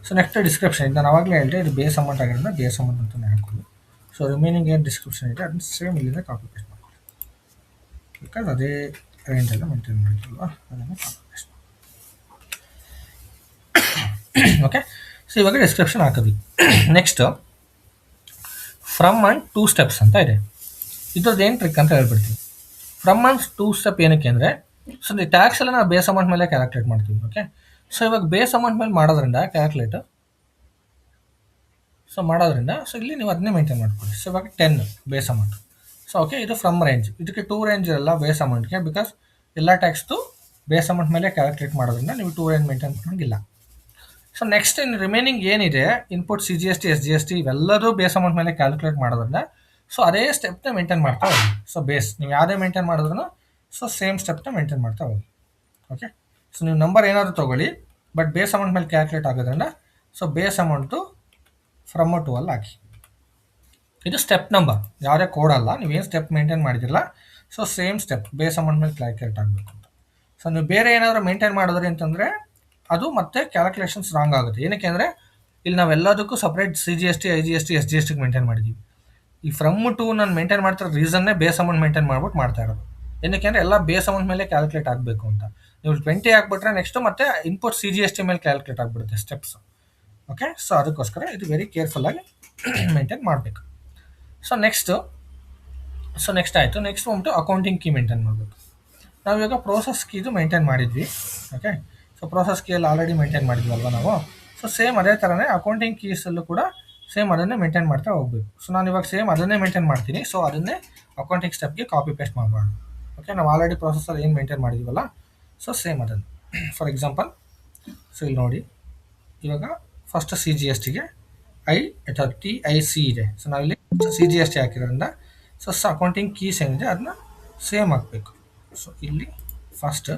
ಸೊ ನೆಕ್ಸ್ಟ್ ಡಿಸ್ಕ್ರಿಪ್ಷನ್, ಇದು ನಾನು ಆವಾಗಲೇ ಹೇಳಿದೆ, ಇದು ಬೇಸ್ ಅಮೌಂಟ್ ಆಗಿರೋದ್ರಿಂದ ಬೇಸ್ ಅಮೌಂಟ್ ಅಂತಲೇ ಹಾಕೊಳ್ಳಿ. ಸೊ ರಿಮೈನಿಂಗ್ ಏನು ಡಿಸ್ಕ್ರಿಪ್ಷನ್ ಇದೆ ಅದನ್ನ ಸೇಮ್ ಇಲ್ಲಿಂದ ಕಾಪಿ ಪೇಸ್ಟ್ ಮಾಡ್ಕೊಳ್ಳಿ. ಬಿಕಾಸ್ ಅದೇ ರೇಂಜೆಲ್ಲ ಮೇಂಟೈನ್ ಮಾಡಿದ್ರಲ್ವ, ಅದನ್ನು ಕಾಪಿ ಪೇಸ್ಟ್ ಮಾಡಿ. ಓಕೆ, ಸೊ ಇವಾಗ ಡಿಸ್ಕ್ರಿಪ್ಷನ್ ಹಾಕಿದ್ವಿ. ನೆಕ್ಸ್ಟು ಫ್ರಮ್ ಆ್ಯಂಡ್ 2 ಸ್ಟೆಪ್ಸ್ ಅಂತ ಇದೆ. ಇದ್ರದ್ದು ಏನು ಟ್ರಿಕ್ ಅಂತ ಹೇಳ್ಬಿಡ್ತೀವಿ. ಫ್ರಮ್ ಆ್ಯಂಡ್ 2 ಸ್ಟೆಪ್ ಏನಕ್ಕೆ ಅಂದರೆ, ಸೊ ಈ ಟ್ಯಾಕ್ಸ್ ಎಲ್ಲ ನಾವು ಬೇಸ್ ಅಮೌಂಟ್ ಮೇಲೆ ಕ್ಯಾಲ್ಕುಲೇಟ್ ಮಾಡ್ತೀವಿ. ಓಕೆ, ಸೊ ಇವಾಗ ಬೇಸ್ ಅಮೌಂಟ್ ಮೇಲೆ ಮಾಡೋದ್ರಿಂದ ಕ್ಯಾಲ್ಕುಲೇಟ್ ಸೊ ಇಲ್ಲಿ ನೀವು ಅದನ್ನೇ ಮೇಂಟೈನ್ ಮಾಡ್ಕೊಳ್ಳಿ. ಸೊ ಇವಾಗ 10 ಬೇಸ್ ಅಮೌಂಟ್. ಸೊ ಓಕೆ, ಇದು ಫ್ರಮ್ ರೇಂಜ್. ಇದಕ್ಕೆ 2 ರೇಂಜ್ ಇರಲ್ಲ ಬೇಸ್ ಅಮೌಂಟ್ಗೆ, ಬಿಕಾಸ್ ಎಲ್ಲ ಟ್ಯಾಕ್ಸ್ದು ಬೇಸ್ ಅಮೌಂಟ್ ಮೇಲೆ ಕ್ಯಾಲ್ಕುಲೇಟ್ ಮಾಡೋದ್ರಿಂದ ನೀವು 2 ರೇಂಜ್ ಮೇಂಟೈನ್ ಮಾಡೋಂಗಿಲ್ಲ. ಸೊ ನೆಕ್ಸ್ಟ್ ಇನ್ನು ರಿಮೈನಿಂಗ್ ಏನಿದೆ ಇನ್ಪುಟ್ CGST, SGST ಇವೆಲ್ಲದೂ ಬೇಸ್ ಅಮೌಂಟ್ ಮೇಲೆ ಕ್ಯಾಲ್ಕುಲೇಟ್ ಮಾಡೋದ್ರಿಂದ ಸೊ ಅದೇ ಸ್ಟೆಪ್ನ ಮೇಂಟೈನ್ ಮಾಡ್ತಾ ಹೋಗಿ. ಸೊ ಬೇಸ್ ನೀವು ಯಾವುದೇ ಮೇಂಟೈನ್ ಮಾಡಿದ್ರು ಸೊ ಸೇಮ್ ಸ್ಟೆಪ್ನ ಮೇಂಟೈನ್ ಮಾಡ್ತಾ ಹೋಗಿ. ಓಕೆ, ಸೊ ನೀವು ನಂಬರ್ ಏನಾದರೂ ತೊಗೊಳ್ಳಿ, ಬಟ್ ಬೇಸ್ ಅಮೌಂಟ್ ಮೇಲೆ ಕ್ಯಾಲ್ಕುಲೇಟ್ ಆಗೋದ್ರಿಂದ so base amount from to ಅಲ್ಲಿ ಹಾಕಿ. ಇದು ಸ್ಟೆಪ್ ನಂಬರ್, ಯಾವುದೇ ಕೋಡ್ ಅಲ್ಲ. ನೀವೇನು ಸ್ಟೆಪ್ ಮೇಂಟೈನ್ ಮಾಡಿದಿರಲ್ಲ so same step base amount ಮೇಲೆ ಕ್ಯಾಲ್ಕುಲೇಟ್ ಆಗಬೇಕು ಅಂತ. ಸೊ ನೀವು ಬೇರೆ ಏನಾದರೂ ಮೇಂಟೈನ್ ಮಾಡಿದ್ರಿ ಅಂತಂದರೆ ಅದು ಮತ್ತೆ ಕ್ಯಾಲ್ಕುಲೇಷನ್ಸ್ ರಾಂಗ್ ಆಗುತ್ತೆ. ಏನಕ್ಕೆ ಅಂದರೆ ಇಲ್ಲಿ ನಾವೆಲ್ಲದಕ್ಕೂ ಸಪ್ರೇಟ್ CGST, IGST, SGSTಗೆ ಮೇಂಟೈನ್ ಮಾಡಿದ್ದೀವಿ. ಈ ಫ್ರಮ್ ಟು ನಾನು ಮೇಂಟೈನ್ ಮಾಡ್ತಿರೋ ರೀಸನ್ನೇ ಬೇಸ್ ಅಮೌಂಟ್ ಮೇಂಟೈನ್ ಮಾಡ್ಬಿಟ್ಟು ಮಾಡ್ತಾ ಇರೋದು. ಏನಕ್ಕೆ ಅಂದರೆ ಎಲ್ಲ ಬೇಸ್ ಅಮೌಂಟ್ ಮೇಲೆ ಕ್ಯಾಲ್ಕುಲೇಟ್ ಆಗಬೇಕು ಅಂತ. ನೀವು 20 ಹಾಕ್ಬಿಟ್ರೆ ನೆಕ್ಸ್ಟು ಮತ್ತೆ ಇನ್ಪುಟ್ CGST ಮೇಲೆ ಕ್ಯಾಲ್ಕುಲೇಟ್ ಆಗಿಬಿಡುತ್ತೆ ಸ್ಟೆಪ್ಸ್. ಓಕೆ, ಸೊ ಅದಕ್ಕೋಸ್ಕರ ಇದು ವೆರಿ ಕೇರ್ಫುಲ್ಲಾಗಿ ಮೇಂಟೈನ್ ಮಾಡಬೇಕು. ಸೊ ನೆಕ್ಸ್ಟ್ ಆಯಿತು. ನೆಕ್ಸ್ಟ್ ಬಂದ್ಬಿಟ್ಟು ಅಕೌಂಟಿಂಗ್ ಕೀ ಮೇಂಟೈನ್ ಮಾಡಬೇಕು. ನಾವು ಇವಾಗ ಪ್ರೋಸೆಸ್ ಕೀದು ಮೇಂಟೈನ್ ಮಾಡಿದ್ವಿ. ಓಕೆ, ಸೊ ಪ್ರೋಸೆಸ್ ಕೀಯಲ್ಲಿ ಆಲ್ರೆಡಿ ಮೇಂಟೈನ್ ಮಾಡಿದ್ವಲ್ವ ನಾವು. ಸೊ ಸೇಮ್ ಅದೇ ಥರನೇ ಅಕೌಂಟಿಂಗ್ ಕೀಸಲ್ಲೂ ಕೂಡ ಸೇಮ್ ಅದನ್ನೇ ಮೇಂಟೈನ್ ಮಾಡ್ತಾ ಹೋಗಬೇಕು. ಸೊ ನಾನು ಇವಾಗ ಸೇಮ್ ಅದನ್ನೇ ಮೇಂಟೈನ್ ಮಾಡ್ತೀನಿ. ಸೊ ಅದನ್ನೇ ಅಕೌಂಟಿಂಗ್ ಸ್ಟೆಪ್ಗೆ ಕಾಪಿ ಪೇಸ್ಟ್ ಮಾಡಬಾರ್ದು. ಓಕೆ, ನಾವು ಆಲ್ರೆಡಿ ಪ್ರೋಸೆಸಲ್ಲಿ ಏನು ಮೇಂಟೈನ್ ಮಾಡಿದ್ದೀವಲ್ಲ ಸೊ ಸೇಮ್ ಅದನ್ನು. ಫಾರ್ ಎಕ್ಸಾಂಪಲ್ ಸೊ ಇಲ್ಲಿ ನೋಡಿ, ಇವಾಗ ಫಸ್ಟ್ CGSTಗೆ TIC ಇದೆ. ಸೊ ನಾವಿಲ್ಲಿ CGST ಹಾಕಿರೋದ್ರಿಂದ ಸೊ ಅಕೌಂಟಿಂಗ್ ಕೀಸ್ ಏನಿದೆ ಅದನ್ನ ಸೇಮ್ ಹಾಕಬೇಕು. ಸೊ ಇಲ್ಲಿ first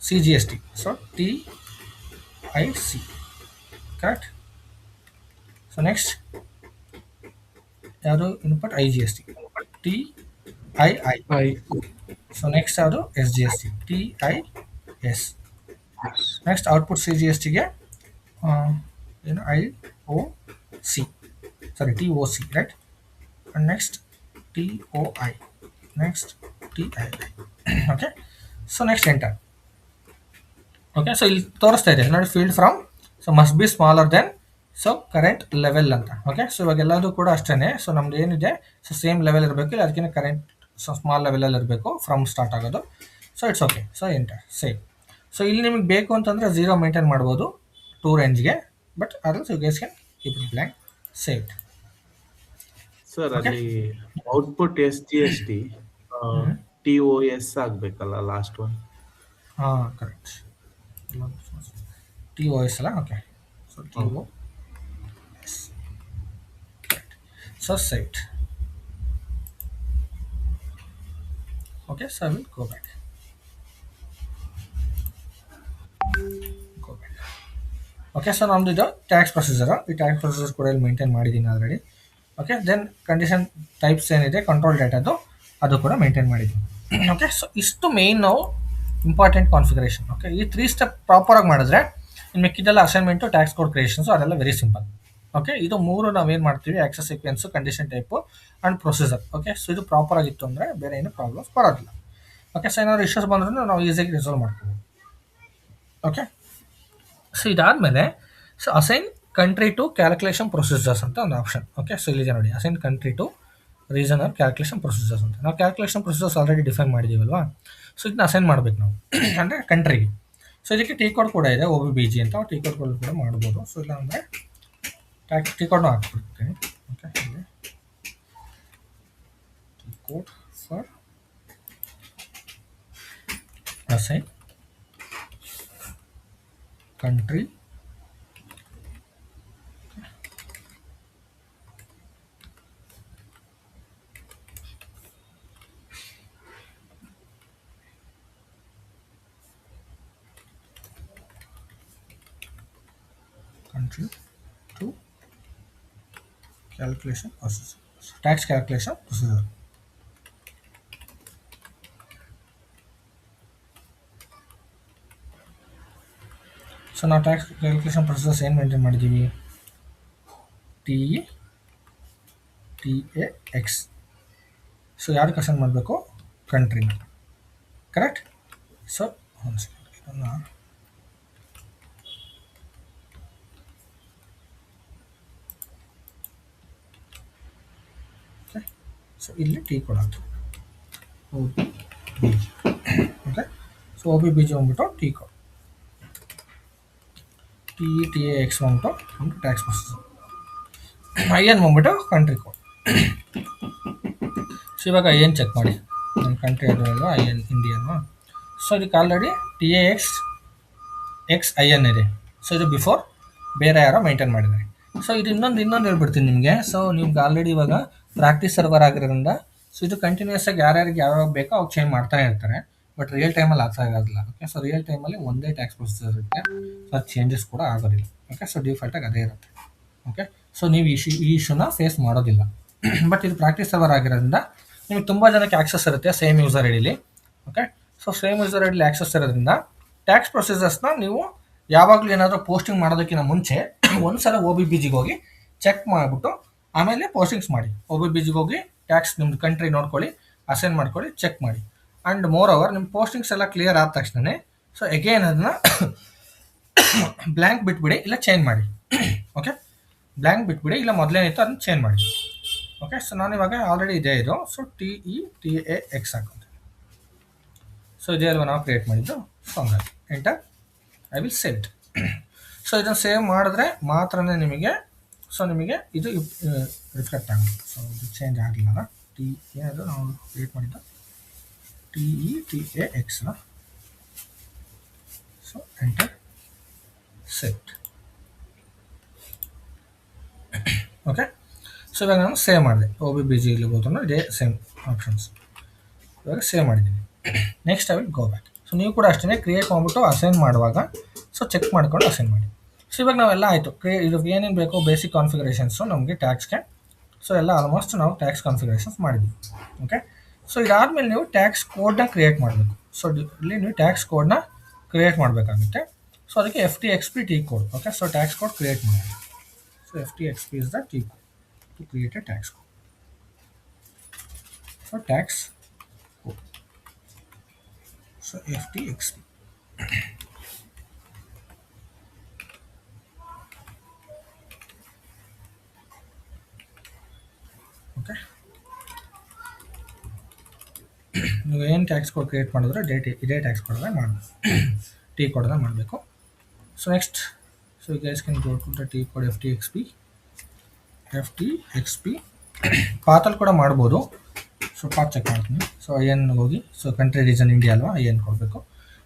CGST, so TIC correct. So next ಯಾವುದು input IGST TII. So next ಯಾವುದು SGST TIS. ನೆಕ್ಸ್ಟ್ ಔಟ್ಪುಟ್ CGSTಗೆ ಏನು TOC right. And next TOI, next TII. Okay, so next enter. Okay, so ಇಲ್ಲಿ ತೋರಿಸ್ತಾ ಇದೆ ನೋಡಿ, field from so must be smaller than so current level ಅಂತ. Okay, so ಇವಾಗ ಎಲ್ಲದೂ ಕೂಡ ಅಷ್ಟೇ. ಸೊ ನಮ್ದು ಏನಿದೆ ಸೊ ಸೇಮ್ ಲೆವೆಲ್ ಇರಬೇಕು, ಇಲ್ಲ ಅದಕ್ಕಿಂತ ಕರೆಂಟ್ ಸೊ ಸ್ಮಾಲ್ ಲೆವೆಲಲ್ಲಿ ಇರಬೇಕು ಫ್ರಮ್ ಸ್ಟಾರ್ಟ್ ಆಗೋದು. So it's okay. So enter save. So ಇಲ್ಲಿ ನಿಮಗೆ ಬೇಕು ಅಂತಂದರೆ 0 ಮೇಂಟೈನ್ ಮಾಡ್ಬೋದು 2 ರೇಂಜ್ಗೆ, ಬಟ್ ಅದ್ರಲ್ಲಿ you guys can keep it blank, save it. Sir ಅಲ್ಲಿ ಔಟ್ಪುಟ್ SGST TOS ಆಗಬೇಕಲ್ಲ ಲಾಸ್ಟ್ ಒನ್. ಹಾಂ ಕರೆಕ್ಟ್, TOS ಅಲ್ಲ. Okay, so TOS. So save it. Okay, so I will go back. Okay, so ನಮ್ದು ಇದು tax procedure. ಈ tax procedure ಕೂಡ ಇಲ್ಲಿ maintain ಮಾಡಿದ್ದೀನಿ already. Okay, then condition types ಏನಿದೆ ಕಂಟ್ರೋಲ್ ಡೇಟಾದು ಅದು ಕೂಡ ಮೇಂಟೈನ್ ಮಾಡಿದ್ದೀನಿ. ಓಕೆ, ಸೊ ಇಷ್ಟು ಮೇಯ್ನ್ ನಾವು ಇಂಪಾರ್ಟೆಂಟ್ ಕಾನ್ಫಿಗರೇಷನ್. ಓಕೆ, ಈ 3 ಸ್ಟೆಪ್ ಪ್ರಾಪರಾಗಿ ಮಾಡಿದ್ರೆ ಇನ್ನು ಮಿಕ್ಕಿದೆಲ್ಲ ಅಸೈನ್ಮೆಂಟು, ಟ್ಯಾಕ್ಸ್ ಕೋಡ್ ಕ್ರಿಯೇಷನ್ಸು ಅದೆಲ್ಲ ವೆರಿ ಸಿಂಪಲ್. ಓಕೆ, ಇದು 3 ನಾವೇನು ಮಾಡ್ತೀವಿ, access sequence, condition type and procedure. Okay, so ಇದು ಪ್ರಾಪರ್ ಆಗಿತ್ತು ಅಂದರೆ ಬೇರೆ ಏನು ಪ್ರಾಬ್ಲಮ್ಸ್ ಬರೋದಿಲ್ಲ. ಓಕೆ, ಸೊ ಏನಾದ್ರು ಇಶ್ಯೂಸ್ ಬಂದ್ರೂ ನಾವು ಈಸಿಯಾಗಿ ರಿಸಾಲ್ವ್ ಮಾಡ್ಕೋಬೋದು. ಓಕೆ, ಸೊ ಇದಾದಮೇಲೆ so assign country to calculation procedures ಅಂತ ಒಂದು ಆಪ್ಷನ್. ಓಕೆ, ಸೊ ಇಲ್ಲಿದೆ ನೋಡಿ, assign country to reason or calculation procedures ಅಂತ. ನಾವು ಕ್ಯಾಲ್ಕುಲೇಷನ್ ಪ್ರೊಸೀಜರ್ಸ್ ಆಲ್ರೆಡಿ ಡಿಫೈನ್ ಮಾಡಿದ್ದೀವಲ್ವಾ, ಸೊ ಇದನ್ನ ಅಸೈನ್ ಮಾಡಬೇಕು ನಾವು ಅಂದರೆ ಕಂಟ್ರಿಗೆ. ಸೊ ಇದಕ್ಕೆ ಟಿ ಕೋಡ್ ಕೂಡ ಇದೆ, OBBG ಅಂತ. ಟಿ ಕೋಡ್ ಕೂಡ ಮಾಡ್ಬೋದು. ಸೊ ಇಲ್ಲ ಅಂದರೆ ಟಿ ಕೋಡ್ನು ಹಾಕ್ಬಿಡ್ತೀನಿ. ಓಕೆ, ಇಲ್ಲಿ T code for assign country to calculation procedure, tax calculation procedure. So ನಾವು ಟ್ಯಾಕ್ಸ್ ಕ್ಯಾಲ್ಕುಲೇಷನ್ ಪ್ರೊಸೆಸ್ ಏನು ಮೇಂಟೈನ್ ಮಾಡಿದ್ದೀವಿ, TAX. ಸೊ ಯಾರಿಗೆ ಅಸೈನ್ ಮಾಡಬೇಕು, ಕಂಟ್ರಿನ, ಕರೆಕ್ಟ್. ಸೊ ಒಂದು ಸೆಕೆಂಡ್, ಇದನ್ನು ಸೊ ಇಲ್ಲಿ ಟಿ ಕೋಡ್ ಆಗ್ತದೆ, OBBG. ಓಕೆ, ಸೊ OBBG ಬಂದ್ಬಿಟ್ಟು ಟಿ ಕೋಡ್, TAX ಬಂದ್ಬಿಟ್ಟು ಟ್ಯಾಕ್ಸ್ ಪ್ರೊಸೆಸರ್, IN ಬಂದ್ಬಿಟ್ಟು ಕಂಟ್ರಿ ಕೋಡ್. ಸೊ ಇವಾಗ IN ಚೆಕ್ ಮಾಡಿ, ನನ್ನ ಕಂಟ್ರಿ ಅದು ಅಲ್ವಾ, IN ಇಂಡಿಯಲ್ವಾ. ಸೊ ಇದಕ್ಕೆ ಆಲ್ರೆಡಿ TAX IN ಇದೆ. ಸೊ ಇದು ಬಿಫೋರ್ ಬೇರೆ ಯಾರೋ ಮೇಂಟೈನ್ ಮಾಡಿದ್ದಾರೆ. ಸೊ ಇದು ಇನ್ನೊಂದು ಹೇಳ್ಬಿಡ್ತೀನಿ ನಿಮಗೆ. ಸೊ ನಿಮ್ಗೆ ಆಲ್ರೆಡಿ ಇವಾಗ ಪ್ರಾಕ್ಟೀಸ್ ಸರ್ವರ್ ಆಗಿರೋದ್ರಿಂದ ಸೊ ಇದು ಕಂಟಿನ್ಯೂಸ್ ಆಗಿ ಯಾರ್ಯಾರಿಗೆ ಯಾವ್ಯಾವ ಬೇಕೋ ಅವ್ರು ಚೇಂಜ್ ಮಾಡ್ತಾನೆ ಇರ್ತಾರೆ. ಬಟ್ ರಿಯಲ್ ಟೈಮಲ್ಲಿ ಆಗೋದಿಲ್ಲ. ಓಕೆ, ಸೊ ರಿಯಲ್ ಟೈಮಲ್ಲಿ ಒಂದೇ ಟ್ಯಾಕ್ಸ್ ಪ್ರೊಸೆಸರ್ ಇರುತ್ತೆ, ಸೊ ಅದು ಚೇಂಜಸ್ ಕೂಡ ಆಗೋದಿಲ್ಲ. ಓಕೆ, ಸೊ ಡಿಫಾಲ್ಟಾಗಿ ಅದೇ ಇರುತ್ತೆ. ಓಕೆ, ಸೊ ನೀವು ಈ ಇಶ್ಯೂನ ಫೇಸ್ ಮಾಡೋದಿಲ್ಲ. ಬಟ್ ಇದು ಪ್ರಾಕ್ಟೀಸ್ ಸರ್ವರ್ ಆಗಿರೋದ್ರಿಂದ ನಿಮಗೆ ತುಂಬ ಜನಕ್ಕೆ ಆಕ್ಸೆಸ್ ಇರುತ್ತೆ ಸೇಮ್ ಯೂಸರ್ ಐಡಿಲಿ. ಓಕೆ, ಸೊ ಸೇಮ್ ಯೂಸರ್ ಐಡಿಲಿ ಆಕ್ಸೆಸ್ ಇರೋದ್ರಿಂದ ಟ್ಯಾಕ್ಸ್ ಪ್ರೊಸೀಜರ್ಸ್ನ ನೀವು ಯಾವಾಗಲೂ ಏನಾದರೂ ಪೋಸ್ಟಿಂಗ್ ಮಾಡೋದಕ್ಕಿಂತ ಮುಂಚೆ ಒಂದ್ಸಲ OBBGಗೆ ಹೋಗಿ ಚೆಕ್ ಮಾಡಿಬಿಟ್ಟು ಆಮೇಲೆ ಪೋಸ್ಟಿಂಗ್ಸ್ ಮಾಡಿ. OBBGಗೆ ಹೋಗಿ ಟ್ಯಾಕ್ಸ್ ನಿಮ್ಮದು ಕಂಟ್ರಿ ನೋಡ್ಕೊಳ್ಳಿ, ಅಸೈನ್ ಮಾಡ್ಕೊಳ್ಳಿ, ಚೆಕ್ ಮಾಡಿ. ಆ್ಯಂಡ್ ಮೋರ್ ಓವರ್ ನಿಮ್ಮ ಪೋಸ್ಟಿಂಗ್ಸ್ ಎಲ್ಲ ಕ್ಲಿಯರ್ ಆದ ತಕ್ಷಣ ಸೊ ಎಗೇನ್ ಅದನ್ನು ಬ್ಲ್ಯಾಂಕ್ ಬಿಟ್ಬಿಡಿ, ಇಲ್ಲ ಚೇಂಜ್ ಮಾಡಿ. ಓಕೆ, ಬ್ಲ್ಯಾಂಕ್ ಬಿಟ್ಬಿಡಿ, ಇಲ್ಲ ಮೊದಲೇನಿತ್ತು ಅದನ್ನು ಚೇಂಜ್ ಮಾಡಿ. ಓಕೆ, ಸೊ ನಾನು ಇವಾಗ ಆಲ್ರೆಡಿ ಇದೆ ಇದು. ಸೊ TAX ಹಾಕೋದು. ಸೊ ಇದೇ ಅಲ್ವಾ ನಾವು ಕ್ರಿಯೇಟ್ ಮಾಡಿದ್ದು. ಸೊ ಹಂಗಾಗಿ enter, I will save it. So ಇದನ್ನು ಸೇವ್ ಮಾಡಿದ್ರೆ ಮಾತ್ರನೇ ನಿಮಗೆ ಇದು ರಿಫ್ಲೆಕ್ಟ್ ಆಗುತ್ತೆ. ಸೊ ಇದು ಚೇಂಜ್ ಆಗಲಿಲ್ಲ. ಏನದು ನಾವು ಕ್ರಿಯೇಟ್ ಮಾಡಿದ್ದು TAX. So enter, set. Okay, so ಇವಾಗ ನಾನು ಸೇವ್ ಮಾಡಿದೆ. OBBGಲಿ ಹೋದ್ರೂ ಇದೇ ಸೇಮ್ ಆಪ್ಷನ್ಸ್. ಇವಾಗ ಸೇವ್ ಮಾಡಿದ್ದೀನಿ. Next I will go back. So ನೀವು ಕೂಡ ಅಷ್ಟೇ ಕ್ರಿಯೇಟ್ ಮಾಡಿಬಿಟ್ಟು ಅಸೈನ್ ಮಾಡುವಾಗ ಸೊ ಚೆಕ್ ಮಾಡ್ಕೊಂಡು ಅಸೈನ್ ಮಾಡಿ. ಸೊ ಇವಾಗ ನಾವೆಲ್ಲ ಆಯಿತು. ಇದು ಏನೇನು ಬೇಕೋ ಬೇಸಿಕ್ ಕಾನ್ಫಿಗರೇಷನ್ಸು ನಮಗೆ ಟ್ಯಾಕ್ಸ್ಗೆ. ಸೊ ಎಲ್ಲ ಆಲ್ಮೋಸ್ಟ್ ನಾವು ಟ್ಯಾಕ್ಸ್ ಕಾನ್ಫಿಗರೇಷನ್ಸ್ ಮಾಡಿದ್ವಿ. ಓಕೆ, ಸೊ ಇದಾದಮೇಲೆ ನೀವು ಟ್ಯಾಕ್ಸ್ ಕೋಡ್ನ ಕ್ರಿಯೇಟ್ ಮಾಡಬೇಕು. ಸೊ ಇಲ್ಲಿ ನೀವು ಟ್ಯಾಕ್ಸ್ ಕೋಡ್ನ ಕ್ರಿಯೇಟ್ ಮಾಡಬೇಕಾಗುತ್ತೆ. ಸೊ ಅದಕ್ಕೆ FTXP T code. Okay, so tax code create ಮಾಡಿ. So FTXP is the T code to create a tax code. So tax code, so FTXP. Okay, ನೀವು ಏನು ಟ್ಯಾಕ್ಸ್ ಕೋಡ್ ಕ್ರಿಯೇಟ್ ಮಾಡಿದ್ರೆ ಇದೇ tax ಕೋಡನ್ನ ಮಾಡಬೇಕು, T ಕೋಡನ್ನ ಮಾಡಬೇಕು. So next, so you guys can go to the T code FTXP. ಪಾತಲ್ಲಿ ಕೂಡ ಮಾಡ್ಬೋದು. ಸೊ ಪಾತ್ ಚೆಕ್ ಮಾಡ್ತೀನಿ. ಸೊ IN ಹೋಗಿ, ಸೊ ಕಂಟ್ರಿ ರೀಜನ್ ಇಂಡಿಯಾ ಅಲ್ವಾ, IN ಕೊಡಬೇಕು.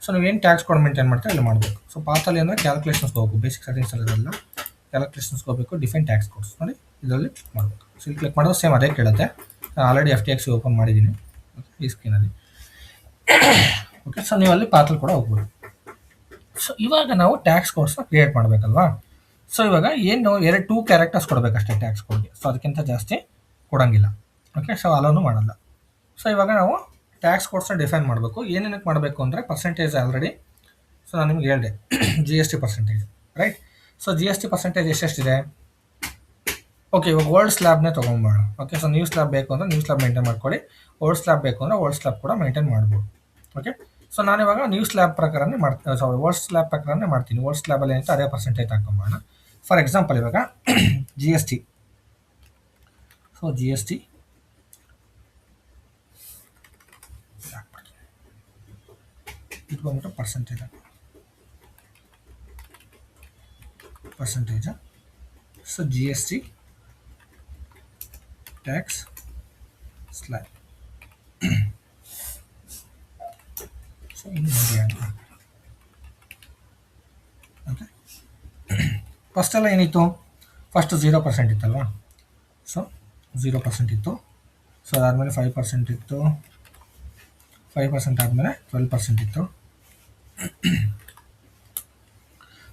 ಸೊ ನೀವೇನು ಟ್ಯಾಕ್ಸ್ ಕೋಡ್ ಮೇಂಟೈನ್ ಮಾಡ್ತೀವಿ ಅಲ್ಲಿ ಮಾಡಬೇಕು. ಸೊ ಪಾತಲ್ಲಿ ಅಂದರೆ ಕ್ಯಾಲ್ಕುಲೇಷನ್ಸ್ಗೆ ಹೋಗಬೇಕು, ಬೇಸಿಕ್ ಸೆಟ್ಟಿಂಗ್ಸ್ ಎಲ್ಲ ಕ್ಯಾಲ್ಕುಲೇಷನ್ಸ್ಗೆ ಹೋಗಬೇಕು, ಡಿಫೈನ್ ಟ್ಯಾಕ್ಸ್ ಕೋಡ್ಸ್ ನೋಡಿ ಇದರಲ್ಲಿ ಕ್ಲಿಕ್ ಮಾಡಬೇಕು. ಸೊ ಇಲ್ಲಿ ಕ್ಲಿಕ್ ಮಾಡೋದು ಸೇಮ್ ಅದೇ ಕೇಳುತ್ತೆ. ನಾನು ಆಲ್ರೆಡಿ FTXP ಓಪನ್ ಮಾಡಿದ್ದೀನಿ ಈ ಸ್ಕ್ರೀನಲ್ಲಿ. ಓಕೆ, ಸೊ ನೀವು ಅಲ್ಲಿ ಪಾತಲ್ಲಿ ಕೂಡ ಹೋಗ್ಬೋದು. ಸೊ ಇವಾಗ ನಾವು ಟ್ಯಾಕ್ಸ್ ಕೋಡ್ಸ್ನ ಕ್ರಿಯೇಟ್ ಮಾಡಬೇಕಲ್ವಾ. ಸೊ ಇವಾಗ ಏನು 2 ಕ್ಯಾರೆಕ್ಟರ್ಸ್ ಕೊಡಬೇಕಷ್ಟೇ ಟ್ಯಾಕ್ಸ್ ಕೋಡ್ಗೆ. ಸೊ ಅದಕ್ಕಿಂತ ಜಾಸ್ತಿ ಕೊಡೋಂಗಿಲ್ಲ. ಓಕೆ, ಸೊ ಅಲೋನು ಮಾಡಲ್ಲ. ಸೊ ಇವಾಗ ನಾವು ಟ್ಯಾಕ್ಸ್ ಕೋಡ್ಸ್ನ ಡಿಫೈನ್ ಮಾಡಬೇಕು. ಏನೇನಕ್ಕೆ ಮಾಡಬೇಕು ಅಂದರೆ ಪರ್ಸೆಂಟೇಜ್ ಆಲ್ರೆಡಿ ಸೊ ನಾನು ನಿಮ್ಗೆ ಹೇಳಿದೆ G S T percentage, right. So G S T percentage ಎಷ್ಟೆಷ್ಟಿದೆ? ಓಕೆ, ಇವಾಗ ಓಲ್ಡ್ ಸ್ಲ್ಯಾಬ್ನೇ ತೊಗೊಂಬೋಣ. ಓಕೆ, ಸೊ ನ್ಯೂ ಸ್ಲ್ಯಾಬ್ ಬೇಕು ಅಂದರೆ ನ್ಯೂ ಸ್ಲ್ಯಾಬ್ ಮೇಂಟೈನ್ ಮಾಡ್ಕೊಳ್ಳಿ, ಓಲ್ಡ್ ಸ್ಲ್ಯಾಬ್ ಬೇಕು ಅಂದರೆ ಓಲ್ಡ್ ಸ್ಲ್ಯಾಬ್ ಕೂಡ ಮೇಂಟೈನ್ ಮಾಡ್ಬೋದು. ಓಕೆ, ಸೊ ನಾನಿವಾಗ ನ್ಯೂ ಸ್ಲ್ಯಾಬ್ ಪ್ರಕಾರನೇ ಓಲ್ಡ್ ಸ್ಲ್ಯಾಬ್ ಪ್ರಕಾರನೇ ಮಾಡ್ತೀನಿ. ಓಲ್ಡ್ ಸ್ಲ್ಯಾಬಲ್ಲಿ ಏನಿತ್ತು ಅದೇ ಪರ್ಸೆಂಟೇಜ್ ಹಾಕೊಂಬೋಣ. ಫಾರ್ ಎಕ್ಸಾಂಪಲ್ ಇವಾಗ G S T, so G S T ಇದು ಬಂದ್ಬಿಟ್ಟು percentage. So G S T tax slab. So ಇನ್ನು ಓಕೆ, ಫಸ್ಟೆಲ್ಲ ಏನಿತ್ತು? ಫಸ್ಟ್ 0% ಇತ್ತಲ್ವಾ? ಸೊ 0% ಇತ್ತು. ಸೊ ಅದಾದಮೇಲೆ 5% ಇತ್ತು, 5% ಆದಮೇಲೆ 12% ಇತ್ತು.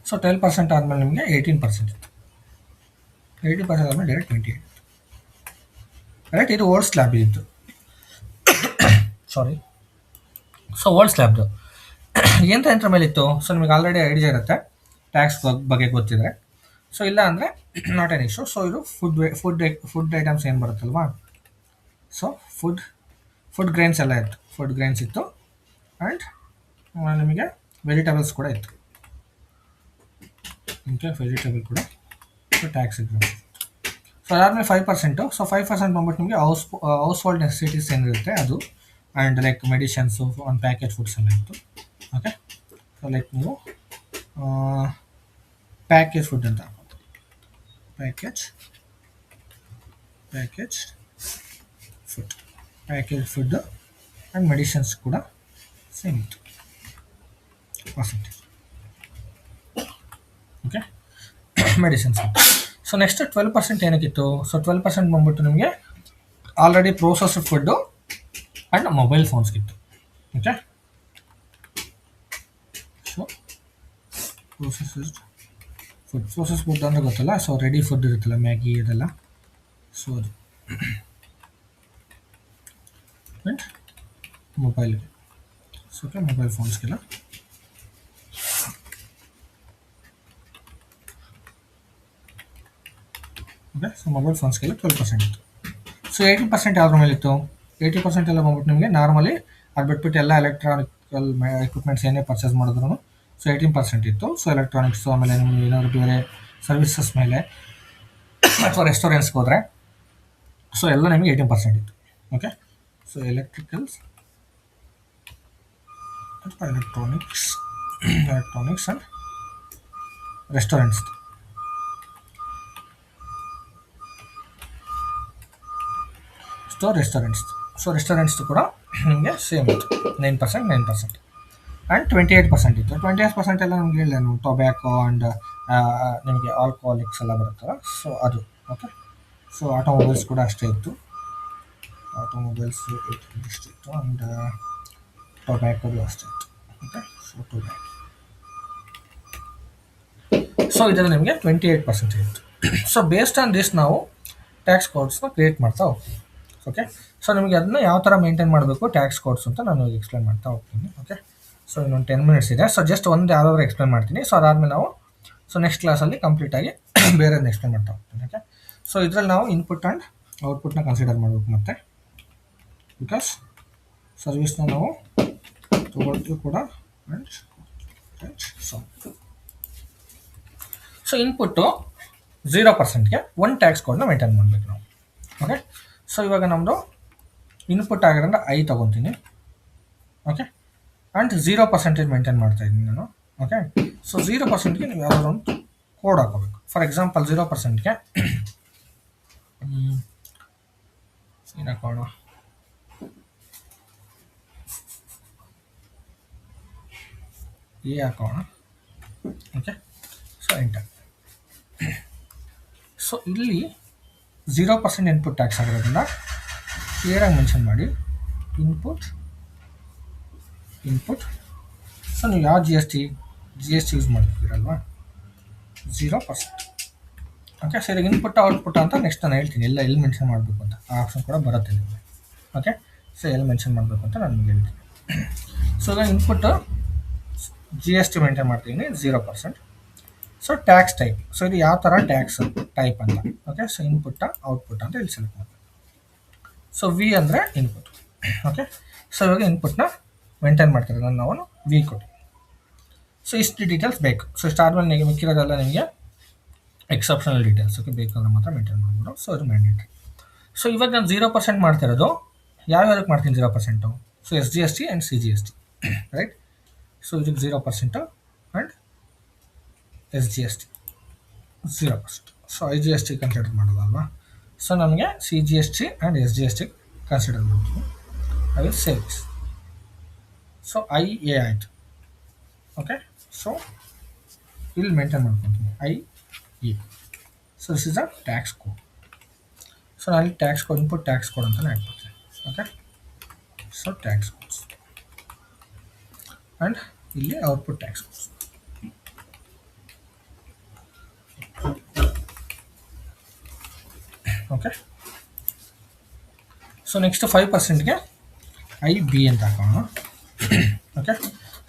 ಸೊ 12% ಆದಮೇಲೆ ನಿಮಗೆ 18% ಇತ್ತು. 18% ಆದಮೇಲೆ ಡೈರೆಕ್ಟ್ 28 ರೈಟ್. ಇದು ಓಲ್ಡ್ ಸ್ಲ್ಯಾಬ್ ಇತ್ತು, ಸಾರಿ. ಸೊ ಓಲ್ಡ್ ಸ್ಲ್ಯಾಬ್ದು ಯಂತ್ರ ಮೇಲೆ ಇತ್ತು. ಸೊ ನಿಮಗೆ ಆಲ್ರೆಡಿ ಐಡಿಯಾ ಇರುತ್ತೆ ಟ್ಯಾಕ್ಸ್ ಬಗ್ಗೆ ಗೊತ್ತಿದ್ರೆ. ಸೊ ಇಲ್ಲ ಅಂದರೆ ನಾಟ್ ಎನ್ ಇಶ್ಯೂ. ಸೊ ಇದು ಫುಡ್ ಐಟಮ್ಸ್ ಏನು ಬರುತ್ತಲ್ವಾ? ಸೊ ಫುಡ್ ಗ್ರೈನ್ಸ್ ಎಲ್ಲ ಇತ್ತು. ಫುಡ್ ಗ್ರೈನ್ಸ್ ಇತ್ತು ಆ್ಯಂಡ್ ನಿಮಗೆ ವೆಜಿಟೇಬಲ್ಸ್ ಕೂಡ ಇತ್ತು. ಓಕೆ, ವೆಜಿಟೇಬಲ್ ಕೂಡ ಟ್ಯಾಕ್ಸ್ ಇತ್ತು. ಸೊ ಅದಾದಮೇಲೆ 5%. ಸೊ 5% ಬಂದ್ಬಿಟ್ಟು ನಿಮಗೆ ಹೌಸ್ ಹೋಲ್ಡ್ ನೆಸೆಸಿಟೀಸ್ ಏನಿರುತ್ತೆ ಅದು, and like medicines and package foods ಎಲ್ಲ ಇತ್ತು. ಓಕೆ, ಸೊ ಲೈಕ್ ನೀವು ಪ್ಯಾಕೇಜ್ ಫುಡ್ ಅಂತ ಪ್ಯಾಕೇಜ್ ಫುಡ್ ಆ್ಯಂಡ್ ಮೆಡಿಷನ್ಸ್ ಕೂಡ ಸೇಮ್ ಇತ್ತು percentage. Okay, medicines. So next 12% ಏನಕ್ಕಿತ್ತು? ಸೊ 12% ಬಂದ್ಬಿಟ್ಟು ನಿಮಗೆ already processed food and mobile ಫೋನ್ಸ್ಗಿತ್ತು. ಓಕೆ, ಸೊ ಪ್ರೋಸೆಸ್ ಫುಡ್ ಅಂದರೆ ಗೊತ್ತಲ್ಲ. ಸೊ ರೆಡಿ ಫುಡ್ ಇರುತ್ತಲ್ಲ, ಮ್ಯಾಗಿ ಇದೆಲ್ಲ. ಸೊ ಅದು ಆ್ಯಂಡ್ ಮೊಬೈಲ್ಗೆ, ಸೊ ಓಕೆ, ಮೊಬೈಲ್ ಫೋನ್ಸ್ಗೆಲ್ಲ. ಓಕೆ, ಸೊ ಮೊಬೈಲ್ ಫೋನ್ಸ್ಗೆಲ್ಲ 12% ಇತ್ತು. ಸೊ 80% ಯಾವ್ದ್ರ ಮೇಲೆ ಇತ್ತು? 80% ಎಲ್ಲ ಬಂದ್ಬಿಟ್ಟು ನಿಮಗೆ ನಾರ್ಮಲಿ ಅದು ಬಿಟ್ಬಿಟ್ಟು ಎಲ್ಲ ಎಲೆಕ್ಟ್ರಾನಿಕಲ್ ಎಕ್ವಿಪ್ಮೆಂಟ್ಸ್ ಏನೇ ಪರ್ಚೇಸ್ ಮಾಡಿದ್ರು ಸೊ 18% ಇತ್ತು. ಸೊ ಎಲೆಕ್ಟ್ರಾನಿಕ್ಸು, ಆಮೇಲೆ ನಿಮಗೆ ಏನಾದರೂ ಬೇರೆ ಸರ್ವಿಸಸ್ ಮೇಲೆ ಅಥವಾ ರೆಸ್ಟೋರೆಂಟ್ಸ್ಗೆ ಹೋದರೆ ಸೊ ಎಲ್ಲ ನಿಮಗೆ 18% ಇತ್ತು. ಓಕೆ, ಸೊ ಎಲೆಕ್ಟ್ರಿಕಲ್ಸ್ ಅಥವಾ electronics and restaurants. So restaurants ಕೂಡ ನಿಮಗೆ ಸೇಮ್ ಇತ್ತು, 9% ಆ್ಯಂಡ್ 28% ಇತ್ತು. 28% ಎಲ್ಲ ನಿಮಗೆ ಇಲ್ಲ, ನೀವು ಟೊಬ್ಯಾಕೋ ಆ್ಯಂಡ್ ನಿಮಗೆ ಆಲ್ಕೋಹಾಲಿಕ್ಸ್ ಎಲ್ಲ ಬರುತ್ತಲ್ಲ, ಸೊ ಅದು. ಓಕೆ, ಸೊ ಆಟೋಮೊಬೈಲ್ಸ್ ಕೂಡ ಅಷ್ಟೇ ಇತ್ತು. ಆಟೋಮೊಬೈಲ್ಸ್ ಇಷ್ಟು ಆ್ಯಂಡ್ ಟೊಬ್ಯಾಕೋದು ಅಷ್ಟೇ ಇತ್ತು. Okay, so tobacco. ಸೊ ಇದರಲ್ಲಿ ನಿಮಗೆ 28% ಇತ್ತು. ಸೊ ಬೇಸ್ಡ್ ಆನ್ ದಿಸ್ ನಾವು ಟ್ಯಾಕ್ಸ್ ಕೋಡ್ಸ್ನ ಕ್ರಿಯೇಟ್ ಮಾಡ್ತಾ ಹೋಗ್ತೀವಿ. ಓಕೆ, ಸೊ ನಿಮಗೆ ಅದನ್ನ ಯಾವ ಥರ ಮೇಂಟೈನ್ ಮಾಡಬೇಕು ಟ್ಯಾಕ್ಸ್ ಕೋಡ್ಸ್ ಅಂತ ನಾನು ಎಕ್ಸ್ಪ್ಲೇನ್ ಮಾಡ್ತಾ ಹೋಗ್ತೀನಿ. ಓಕೆ, ಸೊ ಇನ್ನೊಂದು 10 ಮಿನಿಟ್ಸ್ ಇದೆ. ಸೊ ಜಸ್ಟ್ ಒಂದು ಯಾವುದಾದ್ರು ಎಕ್ಸ್ಪ್ಲೇನ್ ಮಾಡ್ತೀನಿ. ಸೊ ಅದಾದಮೇಲೆ ನಾವು ಸೊ ನೆಕ್ಸ್ಟ್ ಕ್ಲಾಸಲ್ಲಿ ಕಂಪ್ಲೀಟಾಗಿ ಬೇರೆದನ್ನ ಎಕ್ಸ್ಪ್ಲೇನ್ ಮಾಡ್ತಾ ಹೋಗ್ತೀನಿ. ಓಕೆ, ಸೊ ಇದರಲ್ಲಿ ನಾವು ಇನ್ಪುಟ್ ಆ್ಯಂಡ್ ಔಟ್ಪುಟ್ನ ಕನ್ಸಿಡರ್ ಮಾಡಬೇಕು ಮತ್ತೆ, ಬಿಕಾಸ್ ಸರ್ವಿಸ್ನ ನಾವು ತೊಗೊಳ್ತೀವಿ ಕೂಡ. ಆ್ಯಂಡ್ ಸೊ ಇನ್ಪುಟ್ಟು 0%ಗೆ ಒಂದು ಟ್ಯಾಕ್ಸ್ ಕೋಡ್ನ ಮೇಂಟೈನ್ ಮಾಡಬೇಕು ನಾವು. ಓಕೆ, ಸೊ ಇವಾಗ ನಮ್ಮದು ಇನ್ಪುಟ್ ಆಗಿರೋದ್ರಿಂದ ಐ ತೊಗೊತೀನಿ. ಓಕೆ, ಆ್ಯಂಡ್ 0% ಮೇಂಟೈನ್ ಮಾಡ್ತಾಯಿದ್ದೀನಿ ನಾನು. ಓಕೆ, ಸೊ 0%ಗೆ ನೀವು ಯಾವುದಾದ್ರು ಒಂದು ಕೋಡ್ ಹಾಕೋಬೇಕು. ಫಾರ್ ಎಕ್ಸಾಂಪಲ್ 0%ಗೆ ಏನು ಹಾಕೋಣ? ಎ ಹಾಕೋಣ. Okay, so enter. ಸೊ ಇಲ್ಲಿ 0% ಇನ್ಪುಟ್ ಟ್ಯಾಕ್ಸ್ ಆಗಿರೋದ್ರಿಂದ ಕ್ಲಿಯರಾಗಿ ಮೆನ್ಷನ್ ಮಾಡಿ ಇನ್ಪುಟ್. ಸೊ ನೀವು ಯಾವ ಜಿ ಎಸ್ ಟಿ ಯೂಸ್ ಮಾಡ್ತಿದ್ದೀರಲ್ವಾ, 0%. ಓಕೆ, ಸರಿ. ಇನ್ಪುಟ್ ಔಟ್ಪುಟ್ ಅಂತ ನೆಕ್ಸ್ಟ್ ನಾನು ಹೇಳ್ತೀನಿ ಎಲ್ಲ ಎಲ್ಲಿ ಮೆನ್ಷನ್ ಮಾಡಬೇಕು ಅಂತ, ಆ ಆಪ್ಷನ್ ಕೂಡ ಬರುತ್ತೆ ನಿಮಗೆ. ಓಕೆ, ಸೊ ಎಲ್ಲಿ ಮೆನ್ಷನ್ ಮಾಡಬೇಕು ಅಂತ ನಾನು ನಿಮಗೆ ಹೇಳ್ತೀನಿ. ಸೊ ಈಗ input G S T maintain ಮಾಡ್ತೀನಿ 0%. ಸೊ ಟ್ಯಾಕ್ಸ್ ಟೈಪ್, ಸೊ ಇದು ಯಾವ ಥರ ಟ್ಯಾಕ್ಸ್ ಟೈಪ್ ಅಂತ. ಓಕೆ, ಸೊ ಇನ್ಪುಟ್ಟ ಔಟ್ಪುಟ್ ಅಂತ ಇಲ್ಲಿ ಸೆಲೆಕ್ಟ್ ಮಾಡಬೇಕು. ಸೊ ವಿ ಅಂದರೆ ಇನ್ಪುಟ್. ಓಕೆ, ಸೊ ಇವಾಗ ಇನ್ಪುಟ್ನ ಮೇಂಟೈನ್ ಮಾಡ್ತಿರೋದು ನಾವು ವಿ ಕೊಟ್ಟು. ಸೊ ಇಷ್ಟು ಡೀಟೇಲ್ಸ್ ಬೇಕು. ಸೊ ಇಷ್ಟಾದ್ಮೇಲೆ ನಿಮಗೆ ಮಿಕ್ಕಿರೋದೆಲ್ಲ ನಿಮಗೆ ಎಕ್ಸೆಪ್ಷನಲ್ ಡೀಟೇಲ್ಸ್. ಓಕೆ, ಬೇಕಾದ್ರೆ ಮಾತ್ರ ಮೇಂಟೈನ್ ಮಾಡ್ಬೋದು. ಸೊ ಇದು ಮ್ಯಾಂಡೇಟ್ರಿ. ಸೊ ಇವಾಗ ನಾನು 0% ಮಾಡ್ತಿರೋದು ಯಾವ್ಯಾವ್ದಕ್ಕೆ ಮಾಡ್ತೀನಿ 0%? So S G S T and C G S T, right. So ಇದಕ್ಕೆ 0% and S G S T 0%. So I G S T consider ಮಾಡೋದಲ್ವಾ. ಸೊ ನಮಗೆ C G S T and S G S T consider ಮಾಡ್ತೀವಿ. I will save this. So I A ಆಯಿತು. Okay, so ಇಲ್ಲಿ maintain ಮಾಡ್ಕೊತೀನಿ I E. So this is a tax code. So ನಾನು tax code input tax code ಅಂತಲೇ ಹಾಕ್ಬಿಡ್ತೀನಿ. Okay, so tax codes and ಇಲ್ಲಿ output tax codes. Okay, so next 5%ಗೆ I B ಅಂತ ಹಾಕೋಣ. ಓಕೆ,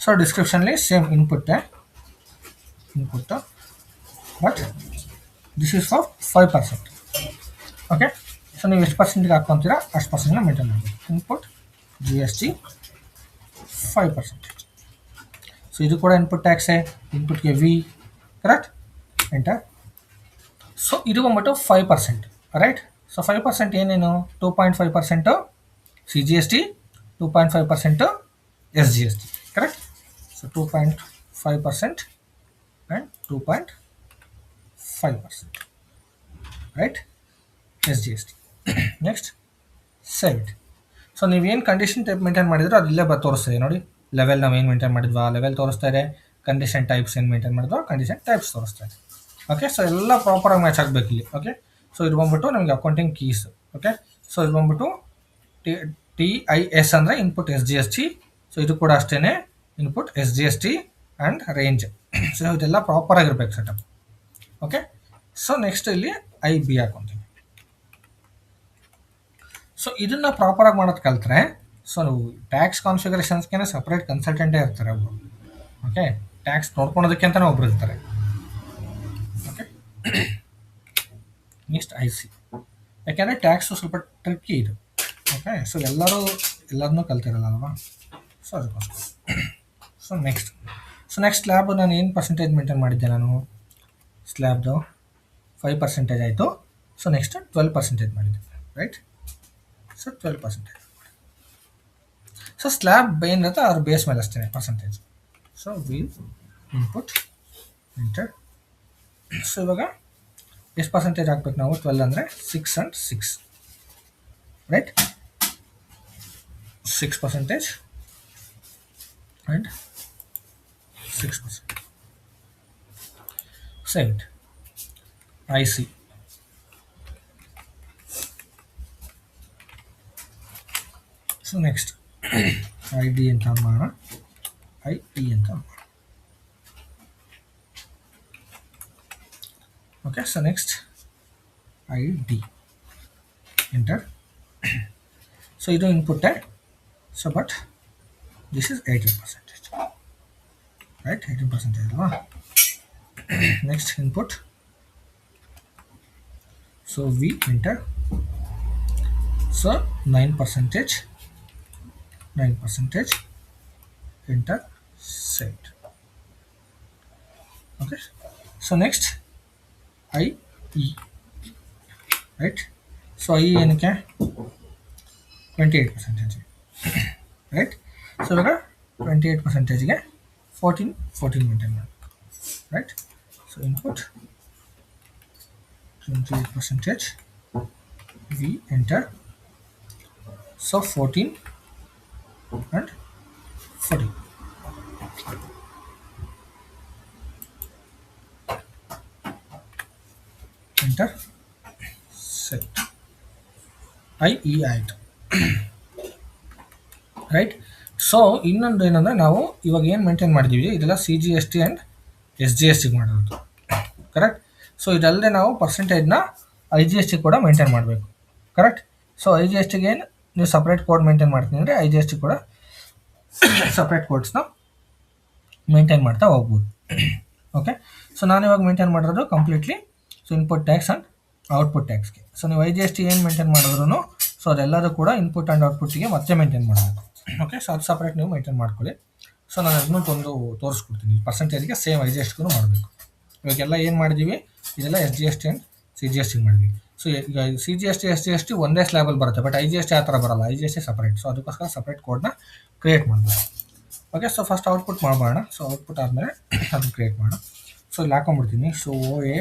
ಸೊ ಡಿಸ್ಕ್ರಿಪ್ಷನ್ಲಿ same input but this is for 5%. Okay, so ನೀವು ಎಷ್ಟು ಪರ್ಸೆಂಟ್ಗೆ ಹಾಕ್ಕೊತೀರಾ ಅಷ್ಟು ಪರ್ಸೆಂಟ್ನ ಮೇಂಟೈನ್ ಮಾಡಬೇಕು. Input G S T 5%. So ಇದು ಕೂಡ ಇನ್ಪುಟ್ ಟ್ಯಾಕ್ಸೇ, ಇನ್ಪುಟ್ಗೆ ವಿ, ಕರೆಕ್ಟ್, ಎಂಟರ್. ಸೊ ಇದು ಬಂದ್ಬಿಟ್ಟು 5%, ರೈಟ್. ಸೊ 5% ಏನೇನು? 2.5% C G S T, 2.5% S G S T, correct. So 2.5% and 2.5%, right, S G S T. Next save it. So ನೀವೇನು condition type maintain ಮಾಡಿದ್ರು ಅದು ಇಲ್ಲೇ ತೋರಿಸ್ತಿದೆ ನೋಡಿ. ಲೆವೆಲ್ ನಾವು ಏನು ಮೇಂಟೈನ್ ಮಾಡಿದ್ವಾ ಲೆವೆಲ್ ತೋರಿಸ್ತಾ ಇದೆ. ಕಂಡೀಷನ್ ಟೈಪ್ಸ್ ಏನು ಮೇಂಟೈನ್ ಮಾಡಿದ್ವಾ ಕಂಡೀಷನ್ ಟೈಪ್ಸ್ ತೋರಿಸ್ತಾ ಇದೆ. ಓಕೆ, ಸೊ ಎಲ್ಲ ಪ್ರಾಪರಾಗಿ ಮ್ಯಾಚ್ ಆಗಬೇಕು ಇಲ್ಲಿ. ಓಕೆ, ಸೊ ಇದು ಬಂದ್ಬಿಟ್ಟು ನಮಗೆ ಅಕೌಂಟಿಂಗ್ ಕೀಸ್. ಓಕೆ, ಸೊ ಇದು ಬಂದ್ಬಿಟ್ಟು ಟಿ ಐ ಎಸ್ ಅಂದರೆ input S G S T. So ಇದು ಕೂಡ ಅಷ್ಟೇ input S G S T and range. So ಇದೆಲ್ಲ ಪ್ರಾಪರಾಗಿರ್ಬೇಕು ಸೆಟಪ್. ಓಕೆ, ಸೊ ನೆಕ್ಸ್ಟ್ ಇಲ್ಲಿ ಐ ಬಿ ಹಾಕೊತೀವಿ. ಸೊ ಇದನ್ನು ಪ್ರಾಪರಾಗಿ ಮಾಡೋದು ಕಲ್ತ್ರೆ ಸೊ ನೀವು ಟ್ಯಾಕ್ಸ್ ಕಾನ್ಫಿಗರೇಷನ್ಸ್ಗೆ ಸಪ್ರೇಟ್ ಕನ್ಸಲ್ಟೆಂಟೇ ಇರ್ತಾರೆ ಒಬ್ಬರು. ಓಕೆ, ಟ್ಯಾಕ್ಸ್ ನೋಡ್ಕೊಳೋದಕ್ಕೆ ಅಂತಲೇ ಒಬ್ರು ಇರ್ತಾರೆ. Okay, next I C. ಯಾಕೆಂದರೆ ಟ್ಯಾಕ್ಸು ಸ್ವಲ್ಪ ಟ್ರಿಕ್ಕಿ ಇದು. ಓಕೆ, ಸೊ ಎಲ್ಲರನ್ನೂ ಕಲ್ತಿರಲ್ಲ ಅಲ್ವಾ. ಸೊ ಅದಕ್ಕೋಸ್ಕರ. ಸೊ ನೆಕ್ಸ್ಟ್ ಸ್ಲ್ಯಾಬ್ ನಾನು ಏನು ಪರ್ಸೆಂಟೇಜ್ ಮೇಂಟೈನ್ ಮಾಡಿದ್ದೆ ನಾನು ಸ್ಲ್ಯಾಬ್ದು 5% ಆಯಿತು. ಸೊ ನೆಕ್ಸ್ಟ್ 12% ಮಾಡಿದ್ದೆ, ರೈಟ್. ಸೊ 12%. ಸೊ ಸ್ಲ್ಯಾಬ್ ಏನಿರುತ್ತೆ ಅದ್ರ ಬೇಸ್ ಮೇಲೆ ಅಷ್ಟೇ percentage. So we input enter. So ಇವಾಗ ಎಷ್ಟು ಪರ್ಸೆಂಟೇಜ್ ಹಾಕ್ಬೇಕು ನಾವು? 12 ಅಂದರೆ 6 and 6, right. 6% and 6%. Save it. I C. So next I D ಅಂತ ಮಾಡೋಣ, ಐ ಇ ಅಂತ ಮಾಡೋಣ. Okay, so next I D enter. So ಇದು ಇನ್ಪುಟ್ಟೇ. So but this is 18%, right. 18% ಅಲ್ವಾ. Next input. So we enter. So 9%, enter, set. Okay, so next I E, right. So I ಏನಕ್ಕೆ 28%, right. So ಇವಾಗ 28%ಗೆ 14 maintain ಮಾಡಬೇಕು, right. So input 28%, we enter. So 14 and 40. Enter, set. I E ಆಯಿತು, right. So ಇನ್ನೊಂದು ಏನಂದರೆ ನಾವು ಇವಾಗ ಏನು maintain ಮಾಡಿದ್ದೀವಿ ಇದೆಲ್ಲ C G S T and S G S ಟಿಗೆ ಮಾಡಿರೋದು, ಕರೆಕ್ಟ್. ಸೊ ಇದಲ್ಲದೆ ನಾವು ಪರ್ಸೆಂಟೇಜ್ನ ಐ ಜಿ ಎಸ್ ಟಿ ಕೂಡ ಮೇಂಟೈನ್ ಮಾಡಬೇಕು, correct. So I G S ಟಿಗೆ ಏನು ನೀವು ಸಪ್ರೇಟ್ ಕೋಡ್ ಮೇಂಟೈನ್ ಮಾಡ್ತೀನಿ ಅಂದರೆ ಐ ಜಿ ಎಸ್ ಟಿ ಕೂಡ ಸಪ್ರೇಟ್ ಕೋಡ್ಸ್ನ ಮೇಂಟೈನ್ ಮಾಡ್ತಾ ಹೋಗ್ಬೋದು. ಓಕೆ, ಸೊ ನಾನು ಇವಾಗ ಮೇಂಟೈನ್ ಮಾಡಿರೋದು completely so input tax and output ಟ್ಯಾಕ್ಸ್ಗೆ. ಸೊ ನೀವು ಐ ಜಿ ಎಸ್ ಟಿ ಏನು ಮೇಂಟೈನ್ ಮಾಡಿದ್ರು ಸೊ ಅದೆಲ್ಲದೂ ಕೂಡ ಇನ್ಪುಟ್ ಆ್ಯಂಡ್ ಔಟ್ಪುಟ್ಟಿಗೆ ಮತ್ತೆ ಮೇಂಟೈನ್ ಮಾಡಬೇಕು. ಓಕೆ, ಸೊ ಅದು ಸಪ್ರೇಟ್ ನೀವು ಮೇಂಟೈನ್ ಮಾಡ್ಕೊಳ್ಳಿ. ಸೊ ನಾನು ಅದನ್ನು ಒಂದು ತೋರಿಸ್ಕೊಡ್ತೀನಿ. ಪರ್ಸೆಂಟೇಜ್ಗೆ ಸೇಮ್ ಐ ಜಿ ಎಸ್ ಟಿಗೂ ಮಾಡಬೇಕು. ಇವಾಗೆಲ್ಲ ಏನು ಮಾಡಿದ್ದೀವಿ, ಇದೆಲ್ಲ S G S T and C G S T ಮಾಡಿದ್ವಿ. ಸೊ ಈಗ C G S T S G S T ಒಂದೇ ಸ್ಲ್ಯಾಬಲ್ಲಿ ಬರುತ್ತೆ, but I G S T ಆ ಥರ ಬರಲ್ಲ. I G S T separate. So ಅದಕ್ಕೋಸ್ಕರ ಸಪ್ರೇಟ್ ಕೋಡ್ನ ಕ್ರಿಯೇಟ್ ಮಾಡಬೇಕು. ಓಕೆ, ಸೊ ಫಸ್ಟ್ ಔಟ್ಪುಟ್ ಮಾಡೋಣ. ಸೊ ಔಟ್ಪುಟ್ ಆದಮೇಲೆ ಅದನ್ನು ಕ್ರಿಯೇಟ್ ಮಾಡೋಣ. ಸೊ ಇಲ್ಲಿ ಹಾಕೊಂಡ್ಬಿಡ್ತೀನಿ. So O A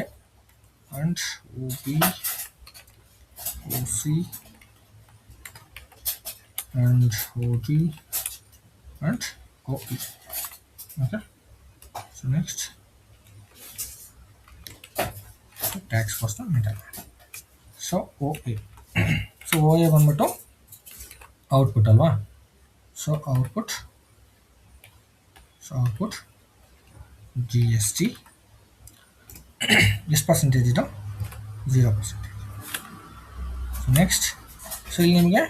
and O B O C and O D and O E. Okay, so next tax first maintain ಮಾಡಿ. So O A, so O A ಬಂದ್ಬಿಟ್ಟು output ಅಲ್ವಾ. So output G S T ಎಷ್ಟು percentage ಇದು 0%. So next, so ಇಲ್ಲಿ ನಿಮಗೆ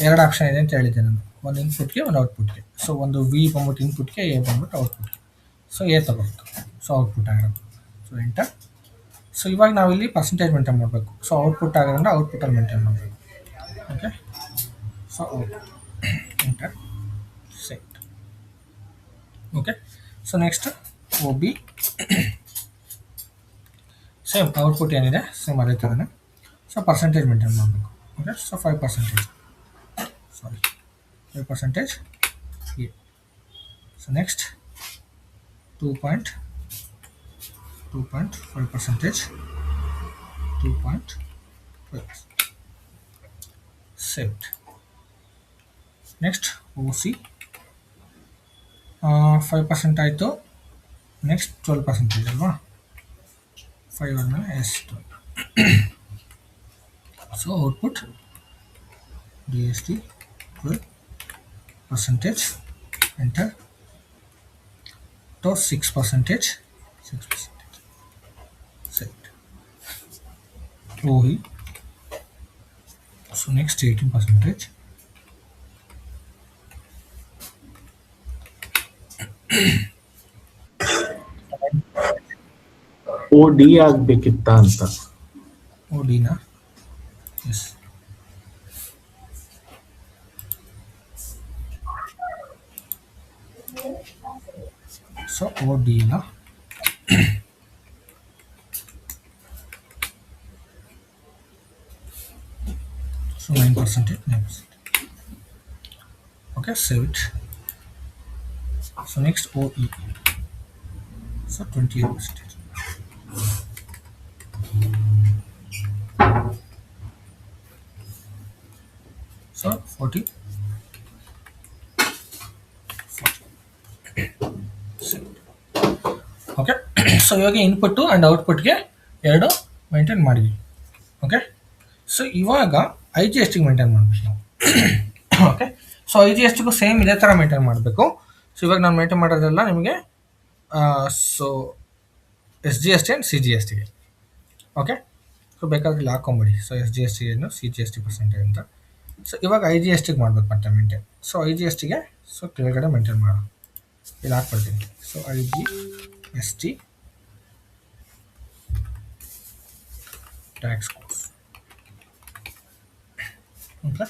2 option ಇದೆ ಅಂತ ಹೇಳಿದ್ದೆ ನಾನು, ಒಂದು ಇನ್ಪುಟ್ಗೆ ಒಂದು ಔಟ್ಪುಟ್ಗೆ. ಸೊ ಒಂದು ವಿ ಬಂದ್ಬಿಟ್ಟು ಇನ್ಪುಟ್ಗೆ, ಎ ಬಂದ್ಬಿಟ್ಟು ಔಟ್ಪುಟ್ಗೆ. ಸೊ ಎ ತಗೋಬೇಕು, ಸೊ ಔಟ್ಪುಟ್ ಆಗಿರೋದು. So enter. ಸೊ ಇವಾಗ ನಾವಿಲ್ಲಿ ಪರ್ಸೆಂಟೇಜ್ ಮೇಂಟೈನ್ ಮಾಡಬೇಕು. ಸೊ ಔಟ್ಪುಟ್ ಆಗಿರೋದ್ರಿಂದ ಔಟ್ಪುಟ್ಟಲ್ಲಿ ಮೇಂಟೈನ್ ಮಾಡಬೇಕು. Okay, so output enter set. Okay, so next O B same output ಏನಿದೆ ಸೇಮ್ ಅದೇ ಥರನೇ. ಸೊ ಪರ್ಸೆಂಟೇಜ್ ಮೇಂಟೈನ್ ಮಾಡಬೇಕು. Okay, so 5% A. So next 2.5% 2.5% saved. Next O C 5% ಆಯಿತು. ನೆಕ್ಸ್ಟ್ 12% ಅಲ್ವಾ, 5 ಆದಮೇಲೆ S 12. So output D S T 12% enter. To 6% set. O E, so next 18%. O D ಆಗ್ಬೇಕಿತ್ತ ಅಂತ. O ಡಿನಾ, ಎಸ್. ಸೊ ಓ ಡಿ ಇಲ್ಲ. So 9%. Okay, save it. So next O E, so 28%. So 40. Okay, so ಇವಾಗ input and ಔಟ್ಪುಟ್ಗೆ 2 maintain ಮಾಡಿದ್ವಿ. Okay, so ಇವಾಗ I G S ಟಿಗೆ maintain ಮಾಡಬೇಕು ನಾವು. Okay, so I G S ಟಿಗೂ ಸೇಮ್ ಇದೇ ಥರ ಮೇಂಟೈನ್ ಮಾಡಬೇಕು. ಸೊ ಇವಾಗ ನಾನು ಮೇಂಟೈನ್ ಮಾಡೋದೆಲ್ಲ ನಿಮಗೆ so S G S T and C G S ಟಿಗೆ. ಓಕೆ, ಸೊ ಬೇಕಾದ್ರೆ ಇಲ್ಲಿ ಹಾಕೊಂಬಿಡಿ. So S G S T ಏನು, C G S T percentage ಅಂತ. ಸೊ ಇವಾಗ ಐ ಜಿ ಎಸ್ ಟಿಗೆ ಮಾಡ್ಬೇಕು ಮತ್ತೆ maintain. So I G S ಟಿಗೆ ಸೊ ಕೆಳಗಡೆ ಮೇಂಟೈನ್ ಮಾಡೋಣ. ಇಲ್ಲಿ ಹಾಕ್ಬಿಡ್ತೀನಿ. So I G S T tax codes. Okay,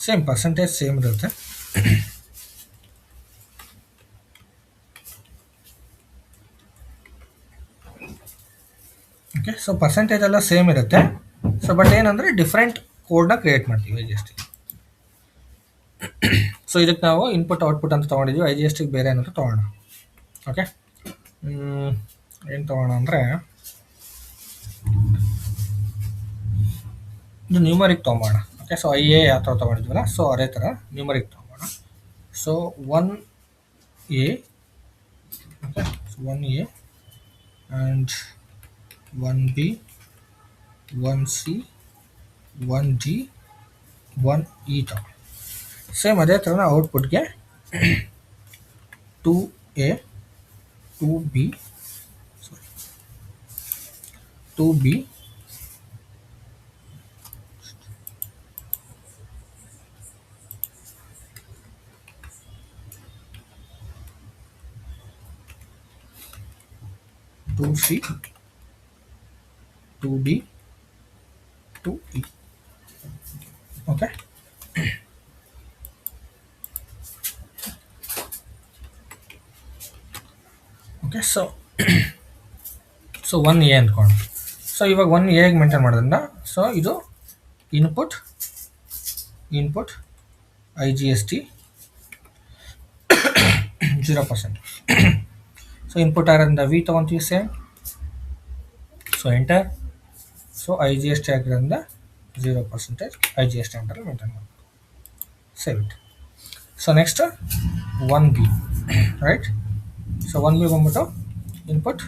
same percentage same ಇರುತ್ತೆ. ಓಕೆ, ಸೊ ಪರ್ಸೆಂಟೇಜ್ ಎಲ್ಲ ಸೇಮ್ ಇರುತ್ತೆ. ಸೊ ಬಟ್ ಏನಂದರೆ ಡಿಫ್ರೆಂಟ್ ಕೋಡ್ನ ಕ್ರಿಯೇಟ್ ಮಾಡ್ತೀವಿ I G S T. So ಇದಕ್ಕೆ ನಾವು ಇನ್ಪುಟ್ ಔಟ್ಪುಟ್ ಅಂತ ತೊಗೊಂಡಿದ್ವಿ. ಐ ಜಿ ಎಸ್ ಟಿಗೆ ಬೇರೆ ಏನಾದರೂ ತೊಗೋಣ. ಓಕೆ, ಏನು ತೊಗೋಣ ಅಂದರೆ ಇದು ನ್ಯೂಮರಿಕ್ ತೊಗೊಬೋಣ. ಓಕೆ, ಸೊ ಐ ಎ ಯಾವ ಥರ ತೊಗೊಂಡಿದ್ವಲ್ಲ, ಸೊ ಅದೇ ಥರ ನ್ಯೂಮರಿಕ್ ತೊಗೊಬೋಣ. So 1A, okay, so 1A and 1B 1C 1D 1E ತಗೊಳ್ಳಿ. ಸೇಮ್ ಅದೇ ಥರನ ಔಟ್ಪುಟ್ಗೆ 2A 2B 2B 2C, 2D, 2E. Okay. Okay so 1A ಅಂದ್ಕೊಂಡು, ಸೊ ಇವಾಗ 1A ಮೇಂಟೈನ್ ಮಾಡೋದ್ರಿಂದ ಸೊ ಇದು ಇನ್ಪುಟ್ IGST 0%. ಸೊ ಇನ್ಪುಟ್ ಆಗಿರೋದ್ರಿಂದ ವಿ ತೊಗೊತೀವಿ same, so enter. So IGST ಆಗಿರೋದ್ರಿಂದ 0% IGST ಎಂಟರ್ ಮೇಂಟೈನ್ ಮಾಡಬೇಕು. Save it. So next 1B, right. So 1B ಬಂದ್ಬಿಟ್ಟು input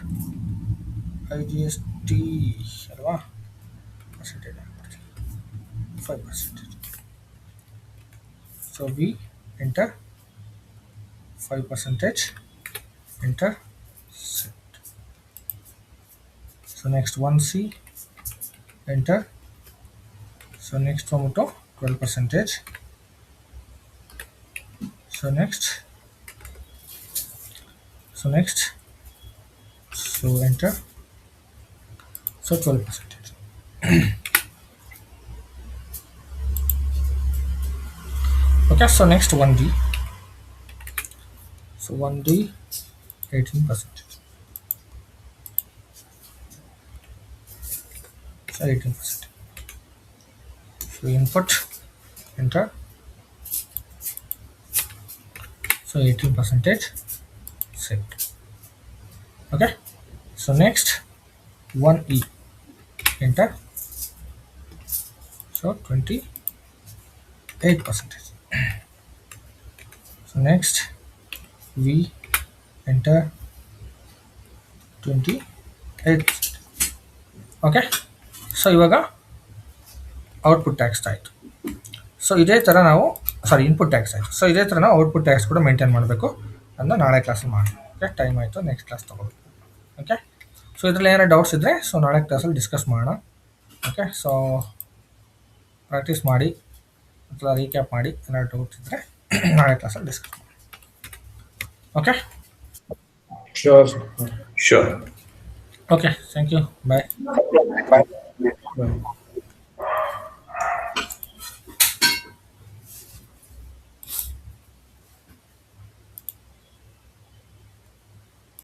IGST ಅಲ್ವಾ, ಪರ್ಸೆಂಟೇಜ್ ಆಗ್ಬಿಡ್ತೀವಿ 5%. So we enter 5%, enter, set. So next 1C, enter. So next one to 12%. So next, so enter. So 12%. Okay, so next 1D. So 1D 18%. So 18%. So input, enter. So 18%, set. Okay. So next 1E, enter. So 28%. So next V, enter, 28%. Okay. So ಇವಾಗ output tax ಆಯಿತು. So ಇದೇ ಥರ ನಾವು input tax ಆಯಿತು. So ಇದೇ ಥರ ನಾವು output tax ಕೂಡ ಮೇಂಟೈನ್ ಮಾಡಬೇಕು ಅಂತ ನಾಳೆ ಕ್ಲಾಸಲ್ಲಿ ಮಾಡೋಣ. ಓಕೆ, ಟೈಮ್ ಆಯಿತು, ನೆಕ್ಸ್ಟ್ ಕ್ಲಾಸ್ ತೊಗೊಳ್ಬೇಕು. ಓಕೆ, ಸೊ ಇದರಲ್ಲಿ ಏನಾರು ಡೌಟ್ಸ್ ಇದ್ದರೆ ಸೊ ನಾಳೆ ಕ್ಲಾಸಲ್ಲಿ ಡಿಸ್ಕಸ್ ಮಾಡೋಣ. ಓಕೆ, ಸೊ ಪ್ರಾಕ್ಟೀಸ್ ಮಾಡಿ ಅಥವಾ ರೀಕ್ಯಾಪ್ ಮಾಡಿ, ಏನಾದ್ರು ಡೌಟ್ಸ್ ಇದ್ದರೆ ನಾಳೆ ಕ್ಲಾಸಲ್ಲಿ ಡಿಸ್ಕಸ್ ಮಾಡೋಣ. Okay. Sure. Okay, thank you. Bye. Bye.